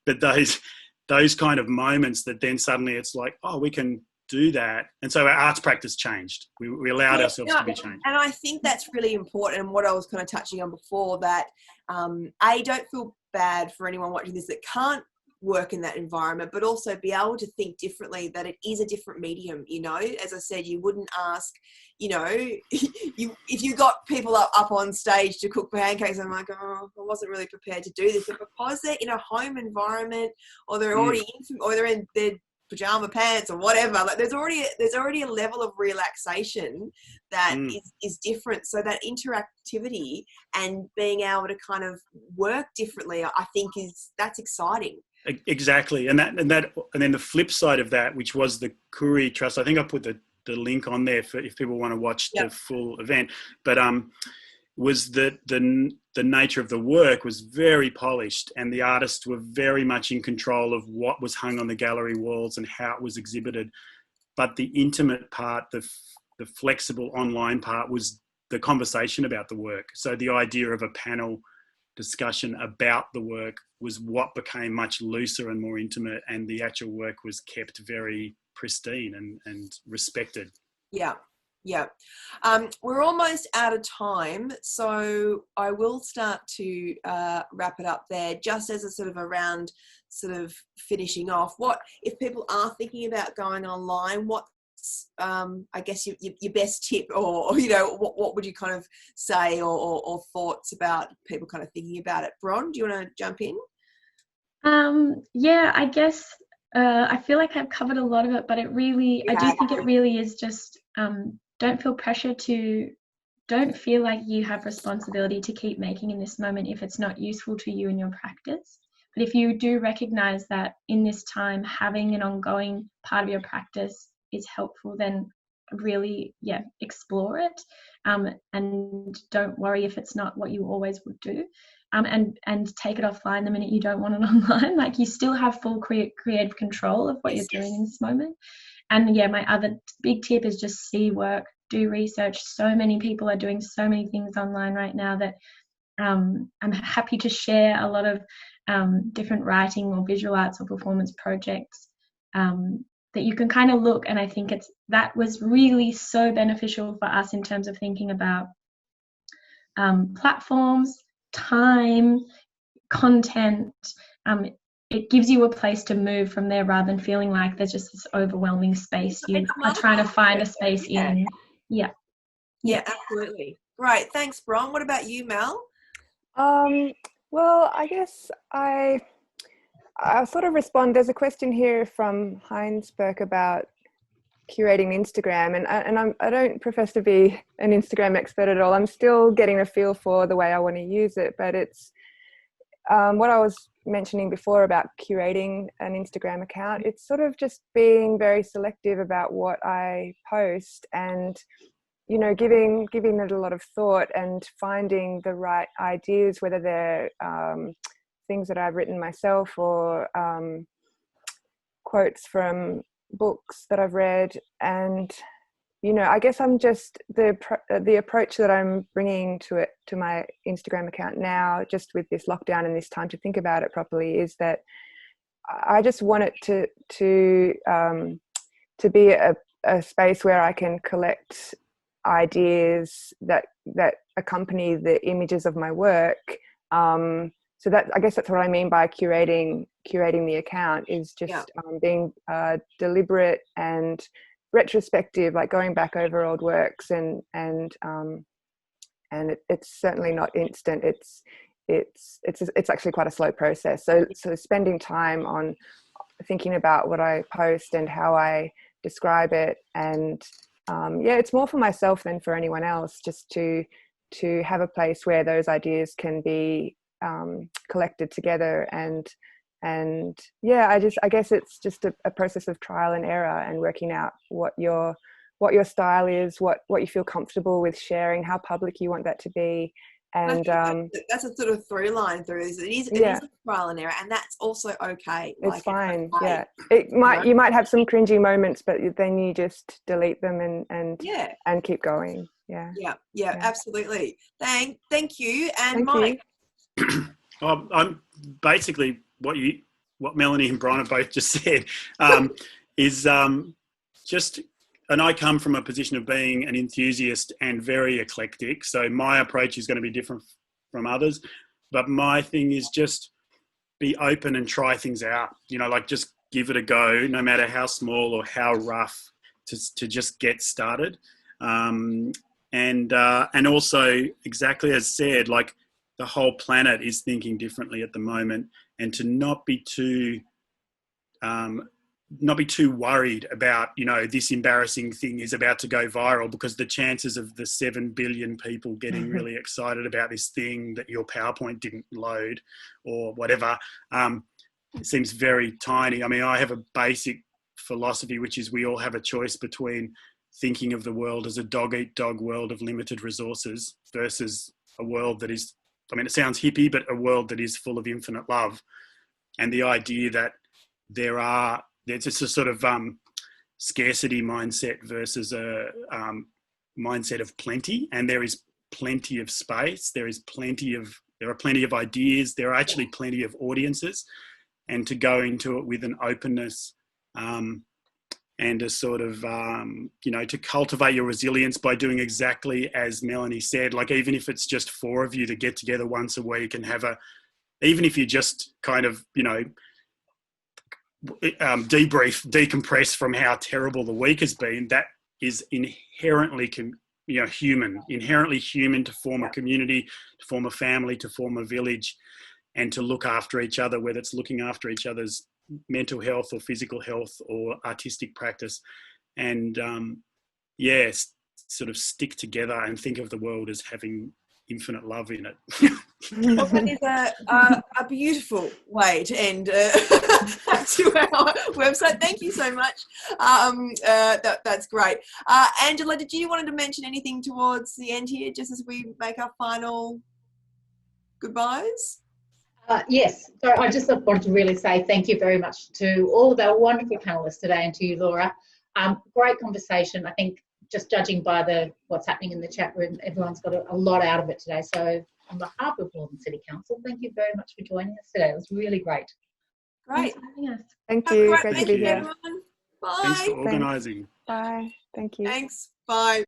[SPEAKER 4] those kind of moments that then suddenly it's like, oh, we can do that. And so our arts practice changed. We allowed ourselves to be changed.
[SPEAKER 1] And I think that's really important. And what I was kind of touching on before, that don't feel bad for anyone watching this that can't work in that environment, but also be able to think differently, that it is a different medium. As I said, you wouldn't ask, if you got people up on stage to cook pancakes, I'm like, oh, I wasn't really prepared to do this. But because they're in a home environment, or they're already or they're in their pajama pants or whatever, like there's already a level of relaxation that is different. So that interactivity and being able to kind of work differently, I think that's exciting.
[SPEAKER 4] Exactly. And then the flip side of that, which was the Koori Trust, I think I put the link on there for if people want to watch the full event, but was that the nature of the work was very polished, and the artists were very much in control of what was hung on the gallery walls and how it was exhibited. But the intimate part, the flexible online part, was the conversation about the work. So the idea of a panel discussion about the work was what became much looser and more intimate, and the actual work was kept very pristine and respected.
[SPEAKER 1] Yeah. We're almost out of time, so I will start to wrap it up there, just as a sort of around sort of finishing off. What if people are thinking about going online? What's I guess your best tip, or what would you kind of say, or thoughts about people kind of thinking about it? Bron, do you want to jump in?
[SPEAKER 2] I guess I feel like I've covered a lot of it, but I do think it really is just don't feel pressure don't feel like you have responsibility to keep making in this moment if it's not useful to you in your practice. But if you do recognize that in this time having an ongoing part of your practice is helpful, then really explore it, and don't worry if it's not what you always would do, and take it offline the minute you don't want it online. Like, you still have full creative control of what you're doing in this moment. And my other big tip is just see work, do research. So many people are doing so many things online right now that I'm happy to share a lot of different writing or visual arts or performance projects that you can kind of look. And I think that was really so beneficial for us in terms of thinking about platforms, time, content. It gives you a place to move from there, rather than feeling like there's just this overwhelming space you are trying to find a space in. Yeah,
[SPEAKER 1] absolutely. Great, thanks, Bron. What about you, Mel?
[SPEAKER 3] Well, I guess I'll sort of respond. There's a question here from Heinsberg about curating Instagram, and I don't profess to be an Instagram expert at all. I'm still getting a feel for the way I want to use it, but it's what I was mentioning before about curating an Instagram account. It's sort of just being very selective about what I post, and you know, giving it a lot of thought and finding the right ideas, whether they're things that I've written myself or quotes from books that I've read. And you know, I guess I'm just the approach that I'm bringing to my Instagram account now, just with this lockdown and this time to think about it properly, is that I just want it to be a space where I can collect ideas that accompany the images of my work. So that, I guess that's what I mean by curating the account, is just being deliberate and retrospective, like going back over old works, and it's certainly not instant. It's actually quite a slow process. So spending time on thinking about what I post and how I describe it, and it's more for myself than for anyone else, just to have a place where those ideas can be collected together. And I guess it's just a process of trial and error, and working out what your style is, what you feel comfortable with sharing, how public you want that to be. And
[SPEAKER 1] that's a sort of through line through it is a trial and error, and that's also okay.
[SPEAKER 3] It's fine. Okay. You might have some cringy moments, but then you just delete them and keep going. Yeah,
[SPEAKER 1] absolutely. Thank you. And
[SPEAKER 3] Mike,
[SPEAKER 4] I'm basically what Melanie and Brian have both just said is just, and I come from a position of being an enthusiast and very eclectic, so my approach is going to be different from others, but my thing is just be open and try things out, you know, like just give it a go, no matter how small or how rough, to just get started. And also, exactly as said, like, the whole planet is thinking differently at the moment, and to not be too worried about, you know, this embarrassing thing is about to go viral, because the chances of the 7 billion people getting really excited about this thing that your PowerPoint didn't load or whatever, seems very tiny. I mean, I have a basic philosophy, which is we all have a choice between thinking of the world as a dog-eat-dog world of limited resources versus a world that is, I mean, it sounds hippie, but a world that is full of infinite love. And the idea that there's a sort of scarcity mindset versus a mindset of plenty. And there is plenty of space. There are plenty of ideas. There are actually plenty of audiences. And to go into it with an openness and a sort of, to cultivate your resilience by doing exactly as Melanie said, like, even if it's just 4 of you to get together once a week and even if you just kind of, decompress from how terrible the week has been, that is inherently human to form a community, to form a family, to form a village, and to look after each other, whether it's looking after each other's mental health or physical health or artistic practice. And sort of stick together and think of the world as having infinite love in it.
[SPEAKER 1] Well, that is a beautiful way to end to our website. Thank you so much. That's great. Angela, did you want to mention anything towards the end here, just as we make our final goodbyes?
[SPEAKER 5] Yes, so I just wanted to really say thank you very much to all of our wonderful panellists today, and to you, Laura. Great conversation. I think, just judging by what's happening in the chat room, everyone's got a lot out of it today. So on behalf of Moreland City Council, thank you very much for joining us today. It was really great.
[SPEAKER 1] Great.
[SPEAKER 2] Thanks for having us.
[SPEAKER 3] thank you.
[SPEAKER 1] Great
[SPEAKER 3] Great to be here.
[SPEAKER 1] Everyone. Bye.
[SPEAKER 4] Thanks for organising.
[SPEAKER 3] Bye. Thank you.
[SPEAKER 1] Thanks. Bye.